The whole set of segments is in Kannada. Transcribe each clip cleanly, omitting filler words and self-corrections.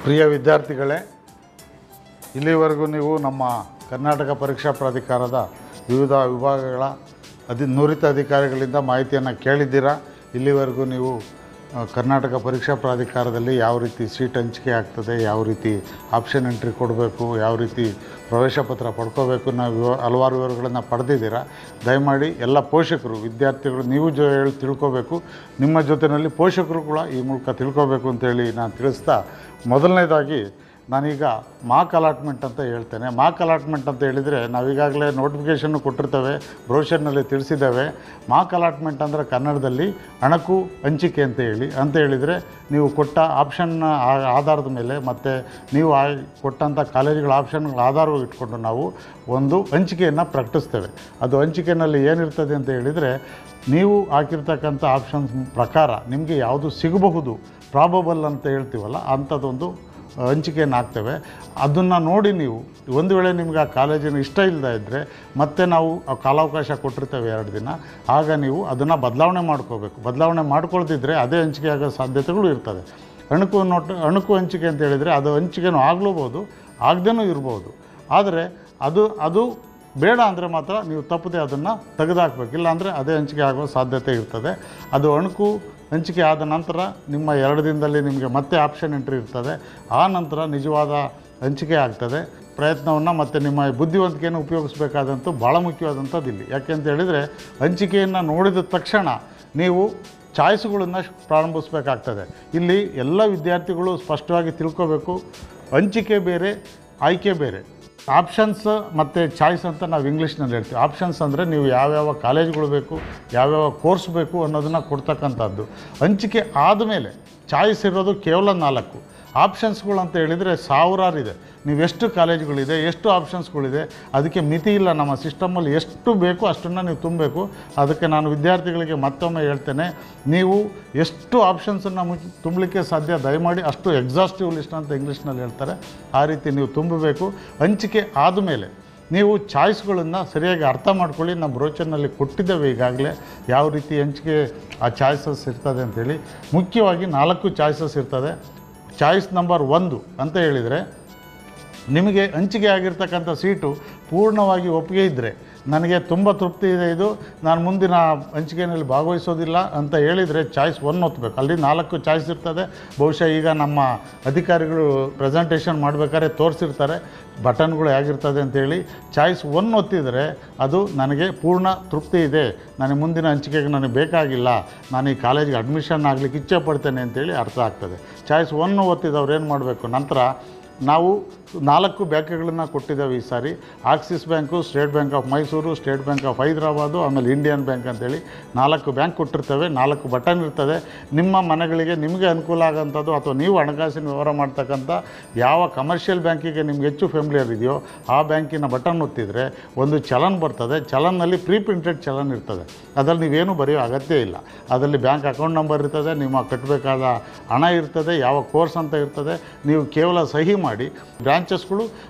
ಪ್ರಿಯ ವಿದ್ಯಾರ್ಥಿಗಳೇ, ಇಲ್ಲಿವರೆಗೂ ನೀವು ನಮ್ಮ ಕರ್ನಾಟಕ ಪರೀಕ್ಷಾ ಪ್ರಾಧಿಕಾರದ ವಿವಿಧ ವಿಭಾಗಗಳ ನುರಿತ ಅಧಿಕಾರಿಗಳಿಂದ ಮಾಹಿತಿಯನ್ನು ಕೇಳಿದ್ದೀರಾ. ಇಲ್ಲಿವರೆಗೂ ನೀವು ಕರ್ನಾಟಕ ಪರೀಕ್ಷಾ ಪ್ರಾಧಿಕಾರದಲ್ಲಿ ಯಾವ ರೀತಿ ಸೀಟ್ ಹಂಚಿಕೆ ಆಗ್ತದೆ, ಯಾವ ರೀತಿ ಆಪ್ಷನ್ ಎಂಟ್ರಿ ಕೊಡಬೇಕು, ಯಾವ ರೀತಿ ಪ್ರವೇಶ ಪತ್ರ ಪಡ್ಕೋಬೇಕು, ನಾವು ಹಲವಾರು ವಿವರಗಳನ್ನು ಪಡೆದಿದ್ದೀರಾ. ದಯಮಾಡಿ ಎಲ್ಲ ಪೋಷಕರು, ವಿದ್ಯಾರ್ಥಿಗಳು ನೀವು ತಿಳ್ಕೋಬೇಕು, ನಿಮ್ಮ ಜೊತೆಯಲ್ಲಿ ಪೋಷಕರು ಕೂಡ ಈ ಮೂಲಕ ತಿಳ್ಕೋಬೇಕು ಅಂತೇಳಿ ನಾನು ತಿಳಿಸ್ತಾ, ಮೊದಲನೇದಾಗಿ ನಾನೀಗ ಮಾರ್ಕ್ ಅಲಾಟ್ಮೆಂಟ್ ಅಂತ ಹೇಳ್ತೇನೆ. ಮಾರ್ಕ್ ಅಲಾಟ್ಮೆಂಟ್ ಅಂತ ಹೇಳಿದರೆ ನಾವೀಗಾಗಲೇ ನೋಟಿಫಿಕೇಷನ್ನು ಕೊಟ್ಟಿರ್ತೇವೆ, ಬ್ರೋಷರ್ನಲ್ಲಿ ತಿಳಿಸಿದ್ದೇವೆ. ಮಾರ್ಕ್ ಅಲಾಟ್ಮೆಂಟ್ ಅಂದರೆ ಕನ್ನಡದಲ್ಲಿ ಅಣಕು ಹಂಚಿಕೆ ಅಂತ ಹೇಳಿದರೆ ನೀವು ಕೊಟ್ಟ ಆಪ್ಷನ್ನ ಆಧಾರದ ಮೇಲೆ ಮತ್ತು ನೀವು ಕೊಟ್ಟಂಥ ಕಾಲೇಜುಗಳ ಆಪ್ಷನ್ಗಳ ಆಧಾರವಾಗಿ ಇಟ್ಕೊಂಡು ನಾವು ಒಂದು ಹಂಚಿಕೆಯನ್ನು ಪ್ರಕಟಿಸ್ತೇವೆ. ಅದು ಹಂಚಿಕೆಯಲ್ಲಿ ಏನಿರ್ತದೆ ಅಂತ ಹೇಳಿದರೆ, ನೀವು ಹಾಕಿರ್ತಕ್ಕಂಥ ಆಪ್ಷನ್ಸ್ ಪ್ರಕಾರ ನಿಮಗೆ ಯಾವುದು ಸಿಗಬಹುದು, ಪ್ರಾಬಬಲ್ ಅಂತ ಹೇಳ್ತೀವಲ್ಲ, ಅಂಥದ್ದೊಂದು ಹಂಚಿಕೆಯನ್ನು ಹಾಕ್ತೇವೆ. ಅದನ್ನು ನೋಡಿ ನೀವು ಒಂದು ವೇಳೆ ನಿಮ್ಗೆ ಆ ಕಾಲೇಜಿನ ಇಷ್ಟ ಇಲ್ಲದೇ ಇದ್ದರೆ ಮತ್ತೆ ನಾವು ಕಾಲಾವಕಾಶ ಕೊಟ್ಟಿರ್ತೇವೆ 2 ದಿನ. ಆಗ ನೀವು ಅದನ್ನು ಬದಲಾವಣೆ ಮಾಡ್ಕೋಬೇಕು. ಬದಲಾವಣೆ ಮಾಡ್ಕೊಳ್ದಿದ್ರೆ ಅದೇ ಹಂಚಿಕೆ ಆಗೋ ಸಾಧ್ಯತೆಗಳು ಇರ್ತದೆ. ಅಣಕು ಹಂಚಿಕೆ ಅಂತ ಹೇಳಿದರೆ ಅದು ಹಂಚಿಕೆನೂ ಆಗ್ಲೂಬೋದು, ಆಗದೇನೂ ಇರ್ಬೋದು. ಆದರೆ ಅದು ಬೇಡ ಅಂದರೆ ಮಾತ್ರ ನೀವು ತಪ್ಪದೆ ಅದನ್ನು ತೆಗೆದುಹಾಕಬೇಕು. ಇಲ್ಲಾಂದರೆ ಅದೇ ಹಂಚಿಕೆ ಆಗೋ ಸಾಧ್ಯತೆ ಇರ್ತದೆ. ಅದು ಅಣಕು ಹಂಚಿಕೆ ಆದ ನಂತರ ನಿಮ್ಮ 2 ದಿನದಲ್ಲಿ ನಿಮಗೆ ಮತ್ತೆ ಆಪ್ಷನ್ ಎಂಟ್ರಿ ಇರ್ತದೆ. ಆ ನಂತರ ನಿಜವಾದ ಹಂಚಿಕೆ ಆಗ್ತದೆ. ಪ್ರಯತ್ನವನ್ನು ಮತ್ತು ನಿಮ್ಮ ಬುದ್ಧಿವಂತಿಕೆಯನ್ನು ಉಪಯೋಗಿಸಬೇಕಾದಂಥ ಭಾಳ ಮುಖ್ಯವಾದಂಥದ್ದು ಇಲ್ಲಿ. ಯಾಕೆಂತ ಹೇಳಿದರೆ, ಹಂಚಿಕೆಯನ್ನು ನೋಡಿದ ತಕ್ಷಣ ನೀವು ಚಾಯ್ಸ್ಗಳನ್ನು ಪ್ರಾರಂಭಿಸಬೇಕಾಗ್ತದೆ. ಇಲ್ಲಿ ಎಲ್ಲ ವಿದ್ಯಾರ್ಥಿಗಳು ಸ್ಪಷ್ಟವಾಗಿ ತಿಳ್ಕೋಬೇಕು, ಹಂಚಿಕೆ ಬೇರೆ, ಆಯ್ಕೆ ಬೇರೆ. ಆಪ್ಷನ್ಸ್ ಮತ್ತು ಚಾಯ್ಸ್ ಅಂತ ನಾವು ಇಂಗ್ಲೀಷ್ನಲ್ಲಿ ಹೇಳ್ತೀವಿ. ಆಪ್ಷನ್ಸ್ ಅಂದರೆ ನೀವು ಯಾವ್ಯಾವ ಕಾಲೇಜ್ಗಳು ಬೇಕು, ಯಾವ್ಯಾವ ಕೋರ್ಸ್ ಬೇಕು ಅನ್ನೋದನ್ನು ಕೊಡ್ತಕ್ಕಂಥದ್ದು. ಹಂಚಿಕೆ ಆದಮೇಲೆ ಚಾಯ್ಸ್ ಇರೋದು ಕೇವಲ 4. ಆಪ್ಷನ್ಸ್ಗಳು ಅಂತ ಹೇಳಿದರೆ ಸಾವಿರಾರಿದೆ. ನೀವೆಷ್ಟು ಕಾಲೇಜುಗಳಿದೆ, ಎಷ್ಟು ಆಪ್ಷನ್ಸ್ಗಳಿದೆ, ಅದಕ್ಕೆ ಮಿತಿ ಇಲ್ಲ. ನಮ್ಮ ಸಿಸ್ಟಮಲ್ಲಿ ಎಷ್ಟು ಬೇಕೋ ಅಷ್ಟನ್ನು ನೀವು ತುಂಬಬೇಕು. ಅದಕ್ಕೆ ನಾನು ವಿದ್ಯಾರ್ಥಿಗಳಿಗೆ ಮತ್ತೊಮ್ಮೆ ಹೇಳ್ತೇನೆ, ನೀವು ಎಷ್ಟು ಆಪ್ಷನ್ಸನ್ನು ತುಂಬಲಿಕ್ಕೆ ಸಾಧ್ಯ ದಯಮಾಡಿ ಅಷ್ಟು ಎಕ್ಸಾಸ್ಟಿವ್ ಲಿಸ್ಟ್ ಅಂತ ಇಂಗ್ಲೀಷ್ನಲ್ಲಿ ಹೇಳ್ತಾರೆ, ಆ ರೀತಿ ನೀವು ತುಂಬಬೇಕು. ಹಂಚಿಕೆ ಆದಮೇಲೆ ನೀವು ಚಾಯ್ಸ್ಗಳನ್ನು ಸರಿಯಾಗಿ ಅರ್ಥ ಮಾಡ್ಕೊಳ್ಳಿ. ನಮ್ಮ ಬ್ರೋಚರ್ನಲ್ಲಿ ಕೊಟ್ಟಿದ್ದೇವೆ ಈಗಾಗಲೇ ಯಾವ ರೀತಿ ಹಂಚಿಕೆ ಆ ಚಾಯ್ಸಸ್ ಇರ್ತದೆ ಅಂಥೇಳಿ. ಮುಖ್ಯವಾಗಿ 4 ಚಾಯ್ಸಸ್ ಇರ್ತದೆ. ಚಾಯ್ಸ್ ನಂಬರ್ 1 ಅಂತ ಹೇಳಿದರೆ, ನಿಮಗೆ ಹಂಚಿಕೆ ಆಗಿರ್ತಕ್ಕಂಥ ಸೀಟು ಪೂರ್ಣವಾಗಿ ಒಪ್ಪಿಗೆ ಇದ್ದರೆ, ನನಗೆ ತುಂಬ ತೃಪ್ತಿ ಇದೆ, ಇದು ನಾನು ಮುಂದಿನ ಹಂಚಿಕೆಯಲ್ಲಿ ಭಾಗವಹಿಸೋದಿಲ್ಲ ಅಂತ ಹೇಳಿದರೆ ಚಾಯ್ಸ್ 1 ಒತ್ತಬೇಕು. ಅಲ್ಲಿ 4 ಚಾಯ್ಸ್ ಇರ್ತದೆ. ಬಹುಶಃ ಈಗ ನಮ್ಮ ಅಧಿಕಾರಿಗಳು ಪ್ರೆಸೆಂಟೇಷನ್ ಮಾಡಬೇಕಾದ್ರೆ ತೋರಿಸಿರ್ತಾರೆ ಬಟನ್ಗಳು ಹೇಗಿರ್ತದೆ ಅಂತೇಳಿ. ಚಾಯ್ಸ್ 1 ಒತ್ತಿದರೆ ಅದು ನನಗೆ ಪೂರ್ಣ ತೃಪ್ತಿ ಇದೆ, ನನಗೆ ಮುಂದಿನ ಹಂಚಿಕೆಗೆ ನನಗೆ ಬೇಕಾಗಿಲ್ಲ, ನಾನು ಈ ಕಾಲೇಜಿಗೆ ಅಡ್ಮಿಷನ್ ಆಗಲಿಕ್ಕೆ ಇಚ್ಛೆ ಪಡ್ತೇನೆ ಅಂತೇಳಿ ಅರ್ಥ ಆಗ್ತದೆ. ಚಾಯ್ಸ್ 1 ಒತ್ತಿದವ್ರು ಏನು ಮಾಡಬೇಕು, ನಂತರ ನಾವು 4 ಬ್ಯಾಂಕ್ಗಳನ್ನು ಕೊಟ್ಟಿದ್ದೇವೆ ಈ ಸಾರಿ. Axis bank, state bank of Mysuru, state bank of Hyderabad, ಆಮೇಲೆ ಇಂಡಿಯನ್ ಬ್ಯಾಂಕ್ ಅಂತೇಳಿ 4 ಬ್ಯಾಂಕ್ ಕೊಟ್ಟಿರ್ತೇವೆ. 4 ಬಟನ್ ಇರ್ತದೆ. ನಿಮ್ಮ ಮನೆಗಳಿಗೆ ನಿಮಗೆ ಅನುಕೂಲ ಆಗೋಂಥದ್ದು ಅಥವಾ ನೀವು ಹಣಕಾಸಿನ ವ್ಯವಹಾರ ಮಾಡ್ತಕ್ಕಂಥ ಯಾವ ಕಮರ್ಷಿಯಲ್ ಬ್ಯಾಂಕಿಗೆ ನಿಮ್ಗೆ ಹೆಚ್ಚು ಫೆಮಿಲಿಯರ್ ಇದೆಯೋ ಆ ಬ್ಯಾಂಕಿನ ಬಟನ್ ಒತ್ತಿದರೆ ಒಂದು ಚಲನ್ ಬರ್ತದೆ. ಚಲನ್ನಲ್ಲಿ ಪ್ರೀ ಪ್ರಿಂಟೆಡ್ ಚಲನ್ ಇರ್ತದೆ. ಅದರಲ್ಲಿ ನೀವೇನು ಬರೆಯೋ ಅಗತ್ಯ ಇಲ್ಲ. ಅದರಲ್ಲಿ ಬ್ಯಾಂಕ್ ಅಕೌಂಟ್ ನಂಬರ್ ಇರ್ತದೆ, ನಿಮ್ಮ ಕಟ್ಟಬೇಕಾದ ಹಣ ಇರ್ತದೆ, ಯಾವ ಕೋರ್ಸ್ ಅಂತ ಇರ್ತದೆ. ನೀವು ಕೇವಲ ಸಹಿ ಮಾಡಿ. ಬ್ರಾಂಚಸ್ಗಳು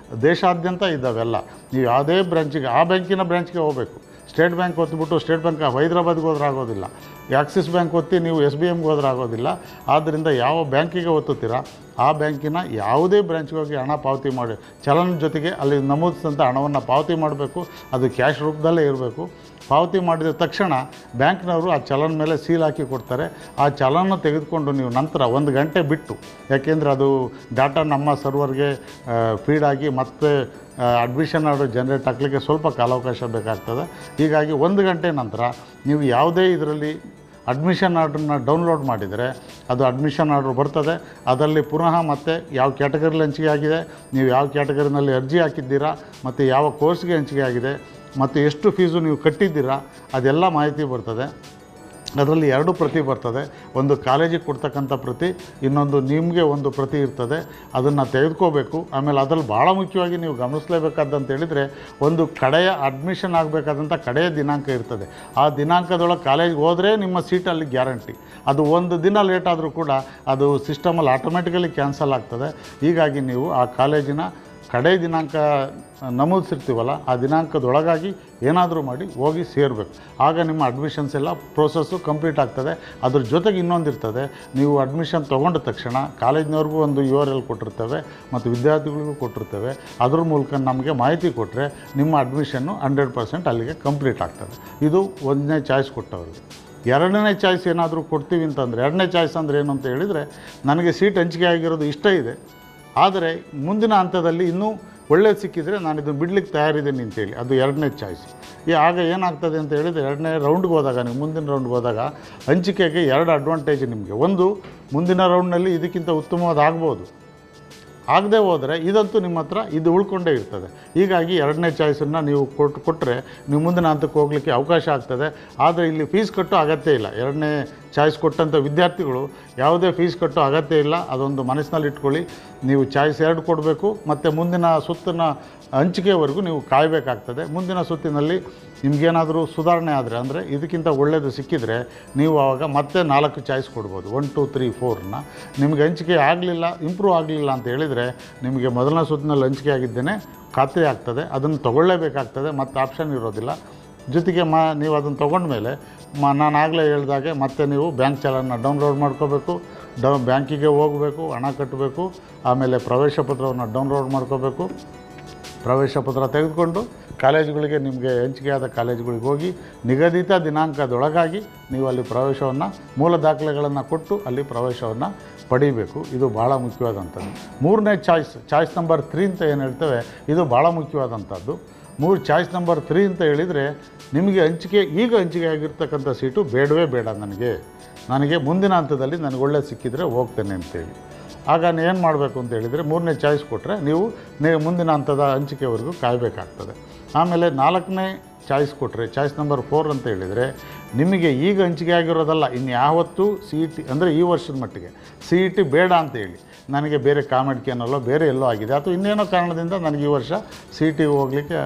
ದೇಶಾದ್ಯಂತ ಇದ್ದಾವೆಲ್ಲ. ನೀವು ಯಾವುದೇ ಬ್ರಾಂಚಿಗೆ, ಆ ಬ್ಯಾಂಕಿನ ಬ್ರಾಂಚ್ಗೆ ಹೋಗಬೇಕು. ಸ್ಟೇಟ್ ಬ್ಯಾಂಕ್ ಒತ್ತಿಬಿಟ್ಟು ಸ್ಟೇಟ್ ಬ್ಯಾಂಕ್ ಆಫ್ ಹೈದರಾಬಾದ್ಗೆ ಹೋದ್ರೆ ಆಗೋದಿಲ್ಲ. ಆಕ್ಸಿಸ್ ಬ್ಯಾಂಕ್ ಒತ್ತಿ ನೀವು SBMಗೆ ಹೋದ್ರೆ ಆಗೋದಿಲ್ಲ. ಆದ್ದರಿಂದ ಯಾವ ಬ್ಯಾಂಕಿಗೆ ಒತ್ತುತ್ತೀರಾ ಆ ಬ್ಯಾಂಕಿನ ಯಾವುದೇ ಬ್ರಾಂಚ್ಗೆ ಹೋಗಿ ಹಣ ಪಾವತಿ ಮಾಡಿ, ಚಲನ್ ಜೊತೆಗೆ ಅಲ್ಲಿ ನಮೂದಿಸಿದಂಥ ಹಣವನ್ನು ಪಾವತಿ ಮಾಡಬೇಕು. ಅದು ಕ್ಯಾಶ್ ರೂಪದಲ್ಲೇ ಇರಬೇಕು. ಪಾವತಿ ಮಾಡಿದ ತಕ್ಷಣ ಬ್ಯಾಂಕ್ನವರು ಆ ಚಲನ್ ಮೇಲೆ ಸೀಲ್ ಹಾಕಿ ಕೊಡ್ತಾರೆ. ಆ ಚಲನ್ನು ತೆಗೆದುಕೊಂಡು ನೀವು ನಂತರ 1 ಗಂಟೆ ಬಿಟ್ಟು, ಯಾಕೆಂದರೆ ಅದು ಡಾಟಾ ನಮ್ಮ ಸರ್ವರ್ಗೆ ಫೀಡ್ ಆಗಿ ಮತ್ತೆ ಅಡ್ಮಿಷನ್ ಆರ್ಡರ್ ಜನ್ರೇಟ್ ಆಗಲಿಕ್ಕೆ ಸ್ವಲ್ಪ ಕಾಲಾವಕಾಶ ಬೇಕಾಗ್ತದೆ. ಹೀಗಾಗಿ 1 ಗಂಟೆ ನಂತರ ನೀವು ಯಾವುದೇ ಇದರಲ್ಲಿ ಅಡ್ಮಿಷನ್ ಆರ್ಡ್ರನ್ನ ಡೌನ್ಲೋಡ್ ಮಾಡಿದರೆ ಅದು ಅಡ್ಮಿಷನ್ ಆರ್ಡ್ರ್ ಬರ್ತದೆ. ಅದರಲ್ಲಿ ಪುನಃ ಮತ್ತೆ ಯಾವ ಕ್ಯಾಟಗರಿಲಿ ಹಂಚಿಕೆ ಆಗಿದೆ, ನೀವು ಯಾವ ಕ್ಯಾಟಗರಿನಲ್ಲಿ ಅರ್ಜಿ ಹಾಕಿದ್ದೀರಾ, ಮತ್ತು ಯಾವ ಕೋರ್ಸ್ಗೆ ಹಂಚಿಕೆ ಆಗಿದೆ, ಮತ್ತು ಎಷ್ಟು ಫೀಸು ನೀವು ಕಟ್ಟಿದ್ದೀರಾ, ಅದೆಲ್ಲ ಮಾಹಿತಿ ಬರ್ತದೆ. ಅದರಲ್ಲಿ 2 ಪ್ರತಿ ಬರ್ತದೆ. ಒಂದು ಕಾಲೇಜಿಗೆ ಕೊಡ್ತಕ್ಕಂಥ ಪ್ರತಿ, ಇನ್ನೊಂದು ನಿಮಗೆ ಒಂದು ಪ್ರತಿ ಇರ್ತದೆ. ಅದನ್ನು ತೆಗೆದುಕೋಬೇಕು. ಆಮೇಲೆ ಅದರಲ್ಲಿ ಭಾಳ ಮುಖ್ಯವಾಗಿ ನೀವು ಗಮನಿಸಲೇಬೇಕಾದಂತ ಹೇಳಿದರೆ, ಒಂದು ಕಡೆಯ ಅಡ್ಮಿಷನ್ ಆಗಬೇಕಾದಂಥ ಕಡೆಯ ದಿನಾಂಕ ಇರ್ತದೆ. ಆ ದಿನಾಂಕದೊಳಗೆ ಕಾಲೇಜಿಗೆ ಹೋದರೆ ನಿಮ್ಮ ಸೀಟಲ್ಲಿ ಗ್ಯಾರಂಟಿ. ಅದು 1 ದಿನ ಲೇಟ್ ಆದರೂ ಕೂಡ ಅದು ಸಿಸ್ಟಮಲ್ಲಿ ಆಟೋಮೆಟಿಕಲಿ ಕ್ಯಾನ್ಸಲ್ ಆಗ್ತದೆ. ಹೀಗಾಗಿ ನೀವು ಆ ಕಾಲೇಜಿನ ಕಡೆ ದಿನಾಂಕ ನಮೂದಿಸಿರ್ತೀವಲ್ಲ ಆ ದಿನಾಂಕದೊಳಗಾಗಿ ಏನಾದರೂ ಮಾಡಿ ಹೋಗಿ ಸೇರಬೇಕು. ಆಗ ನಿಮ್ಮ ಅಡ್ಮಿಷನ್ಸ್ ಎಲ್ಲ ಪ್ರೋಸೆಸ್ಸು ಕಂಪ್ಲೀಟ್ ಆಗ್ತದೆ. ಅದ್ರ ಜೊತೆಗೆ ಇನ್ನೊಂದಿರ್ತದೆ, ನೀವು ಅಡ್ಮಿಷನ್ ತೊಗೊಂಡ ತಕ್ಷಣ ಕಾಲೇಜಿನವ್ರಿಗೂ ಒಂದು URL ಕೊಟ್ಟಿರ್ತೇವೆ ಮತ್ತು ವಿದ್ಯಾರ್ಥಿಗಳಿಗೂ ಕೊಟ್ಟಿರ್ತೇವೆ. ಅದ್ರ ಮೂಲಕ ನಮಗೆ ಮಾಹಿತಿ ಕೊಟ್ಟರೆ ನಿಮ್ಮ ಅಡ್ಮಿಷನ್ನು 100% ಅಲ್ಲಿಗೆ ಕಂಪ್ಲೀಟ್ ಆಗ್ತದೆ. ಇದು ಒಂದನೇ ಚಾಯ್ಸ್ ಕೊಟ್ಟವ್ರಿಗೆ. ಎರಡನೇ ಚಾಯ್ಸ್ ಏನಾದರೂ ಕೊಡ್ತೀವಿ ಅಂತಂದರೆ, ಎರಡನೇ ಚಾಯ್ಸ್ ಅಂದರೆ ಏನು ಅಂತ ಹೇಳಿದರೆ, ನನಗೆ ಸೀಟ್ ಹಂಚಿಕೆ ಆಗಿರೋದು ಇಷ್ಟ ಇದೆ, ಆದರೆ ಮುಂದಿನ ಹಂತದಲ್ಲಿ ಇನ್ನೂ ಒಳ್ಳೇದು ಸಿಕ್ಕಿದರೆ ನಾನು ಇದನ್ನು ಬಿಡ್ಲಿಕ್ಕೆ ತಯಾರಿದ್ದೀನಿ ಅಂತೇಳಿ, ಅದು ಎರಡನೇ ಚಾಯ್ಸ್. ಆಗ ಏನಾಗ್ತದೆ ಅಂತ ಹೇಳಿದರೆ, ಎರಡನೇ ರೌಂಡ್ಗೆ ಹೋದಾಗ, ನೀವು ಮುಂದಿನ ರೌಂಡ್ಗೆ ಹೋದಾಗ ಹಂಚಿಕೆಗೆ ಎರಡು ಅಡ್ವಾಂಟೇಜ್ ನಿಮಗೆ. ಒಂದು, ಮುಂದಿನ ರೌಂಡ್ನಲ್ಲಿ ಇದಕ್ಕಿಂತ ಉತ್ತಮವಾದ ಆಗ್ಬೋದು, ಆಗದೆ ಹೋದರೆ ಇದಂತೂ ನಿಮ್ಮ ಹತ್ರ ಇದು ಉಳ್ಕೊಂಡೇ ಇರ್ತದೆ. ಹೀಗಾಗಿ ಎರಡನೇ ಚಾಯ್ಸನ್ನು ನೀವು ಕೊಟ್ಟರೆ ನೀವು ಮುಂದಿನ ಹಂತಕ್ಕೆ ಹೋಗಲಿಕ್ಕೆ ಅವಕಾಶ ಆಗ್ತದೆ. ಆದರೆ ಇಲ್ಲಿ ಫೀಸ್ ಕಟ್ಟೋ ಅಗತ್ಯ ಇಲ್ಲ. ಎರಡನೇ ಚಾಯ್ಸ್ ಕೊಟ್ಟಂಥ ವಿದ್ಯಾರ್ಥಿಗಳು ಯಾವುದೇ ಫೀಸ್ ಕಟ್ಟೋ ಅಗತ್ಯ ಇಲ್ಲ. ಅದೊಂದು ಮನಸ್ಸಿನಲ್ಲಿ ಇಟ್ಕೊಳ್ಳಿ. ನೀವು ಚಾಯ್ಸ್ 2 ಕೊಡಬೇಕು ಮತ್ತು ಮುಂದಿನ ಸುತ್ತಿನ ಹಂಚಿಕೆವರೆಗೂ ನೀವು ಕಾಯಬೇಕಾಗ್ತದೆ. ಮುಂದಿನ ಸುತ್ತಿನಲ್ಲಿ ನಿಮಗೇನಾದರೂ ಸುಧಾರಣೆ ಆದರೆ, ಅಂದರೆ ಇದಕ್ಕಿಂತ ಒಳ್ಳೆಯದು ಸಿಕ್ಕಿದರೆ, ನೀವು ಆವಾಗ ಮತ್ತೆ 4 ಚಾಯ್ಸ್ ಕೊಡ್ಬೋದು. 1 2 3 4ನ ನಿಮಗೆ ಹಂಚಿಕೆ ಆಗಲಿಲ್ಲ, ಇಂಪ್ರೂವ್ ಆಗಲಿಲ್ಲ ಅಂತ ಹೇಳಿದರೆ, ನಿಮಗೆ ಮೊದಲನೇ ಸುತ್ತಿನಲ್ಲಿ ಹಂಚಿಕೆ ಆಗಿದ್ದೇನೆ ಖಾತ್ರಿ ಆಗ್ತದೆ. ಅದನ್ನು ತೊಗೊಳ್ಳೇಬೇಕಾಗ್ತದೆ, ಮತ್ತು ಆಪ್ಷನ್ ಇರೋದಿಲ್ಲ. ಜೊತೆಗೆ ನೀವು ಅದನ್ನು ತೊಗೊಂಡ್ಮೇಲೆ ನಾನು ಆಗಲೇ ಹೇಳ್ದಾಗೆ ಮತ್ತೆ ನೀವು ಬ್ಯಾಂಕ್ ಚಾಲನ್ನ ಡೌನ್ಲೋಡ್ ಮಾಡ್ಕೋಬೇಕು, ಬ್ಯಾಂಕಿಗೆ ಹೋಗಬೇಕು, ಹಣ ಕಟ್ಟಬೇಕು, ಆಮೇಲೆ ಪ್ರವೇಶ ಪತ್ರವನ್ನು ಡೌನ್ಲೋಡ್ ಮಾಡ್ಕೋಬೇಕು. ಪ್ರವೇಶ ಪತ್ರ ತೆಗೆದುಕೊಂಡು ಕಾಲೇಜುಗಳಿಗೆ, ನಿಮಗೆ ಹಂಚಿಕೆಯಾದ ಕಾಲೇಜುಗಳಿಗೆ ಹೋಗಿ ನಿಗದಿತ ದಿನಾಂಕದೊಳಗಾಗಿ ನೀವು ಅಲ್ಲಿ ಪ್ರವೇಶವನ್ನು, ಮೂಲ ದಾಖಲೆಗಳನ್ನು ಕೊಟ್ಟು ಅಲ್ಲಿ ಪ್ರವೇಶವನ್ನು ಪಡೀಬೇಕು. ಇದು ಭಾಳ ಮುಖ್ಯವಾದಂಥದ್ದು. ಮೂರನೇ ಚಾಯ್ಸ್ ನಂಬರ್ 3 ಅಂತ ಏನು ಹೇಳ್ತೇವೆ, ಇದು ಭಾಳ ಮುಖ್ಯವಾದಂಥದ್ದು. ಚಾಯ್ಸ್ ನಂಬರ್ 3 ಅಂತ ಹೇಳಿದರೆ, ನಿಮಗೆ ಈಗ ಹಂಚಿಕೆ ಆಗಿರ್ತಕ್ಕಂಥ ಸೀಟು ಬೇಡವೇ ಬೇಡ, ನನಗೆ ಮುಂದಿನ ಹಂತದಲ್ಲಿ ನನಗೆ ಒಳ್ಳೆ ಸಿಕ್ಕಿದರೆ ಹೋಗ್ತೇನೆ ಅಂತೇಳಿ. ಆಗ ಏನು ಮಾಡಬೇಕು ಅಂತ ಹೇಳಿದರೆ, ಮೂರನೇ ಚಾಯ್ಸ್ ಕೊಟ್ಟರೆ ನೀವು ಮುಂದಿನ ಹಂತದ ಹಂಚಿಕೆವರೆಗೂ ಕಾಯಬೇಕಾಗ್ತದೆ. ಆಮೇಲೆ 4ನೇ ಚಾಯ್ಸ್ ಕೊಟ್ಟರೆ, ಚಾಯ್ಸ್ ನಂಬರ್ 4 ಅಂತ ಹೇಳಿದರೆ, ನಿಮಗೆ ಈಗ ಹಂಚಿಕೆ ಆಗಿರೋದಲ್ಲ, ಇನ್ನು ಯಾವತ್ತೂ CET ಅಂದರೆ ಈ ವರ್ಷದ ಮಟ್ಟಿಗೆ CET ಬೇಡ ಅಂತೇಳಿ, ನನಗೆ ಬೇರೆ ಕಾಮೆಡ್ಕೇನಲ್ಲೋ ಬೇರೆ ಎಲ್ಲೋ ಆಗಿದೆ ಅಥವಾ ಇನ್ನೇನೋ ಕಾರಣದಿಂದ ನನಗೆ ಈ ವರ್ಷ CET ಹೋಗಲಿಕ್ಕೆ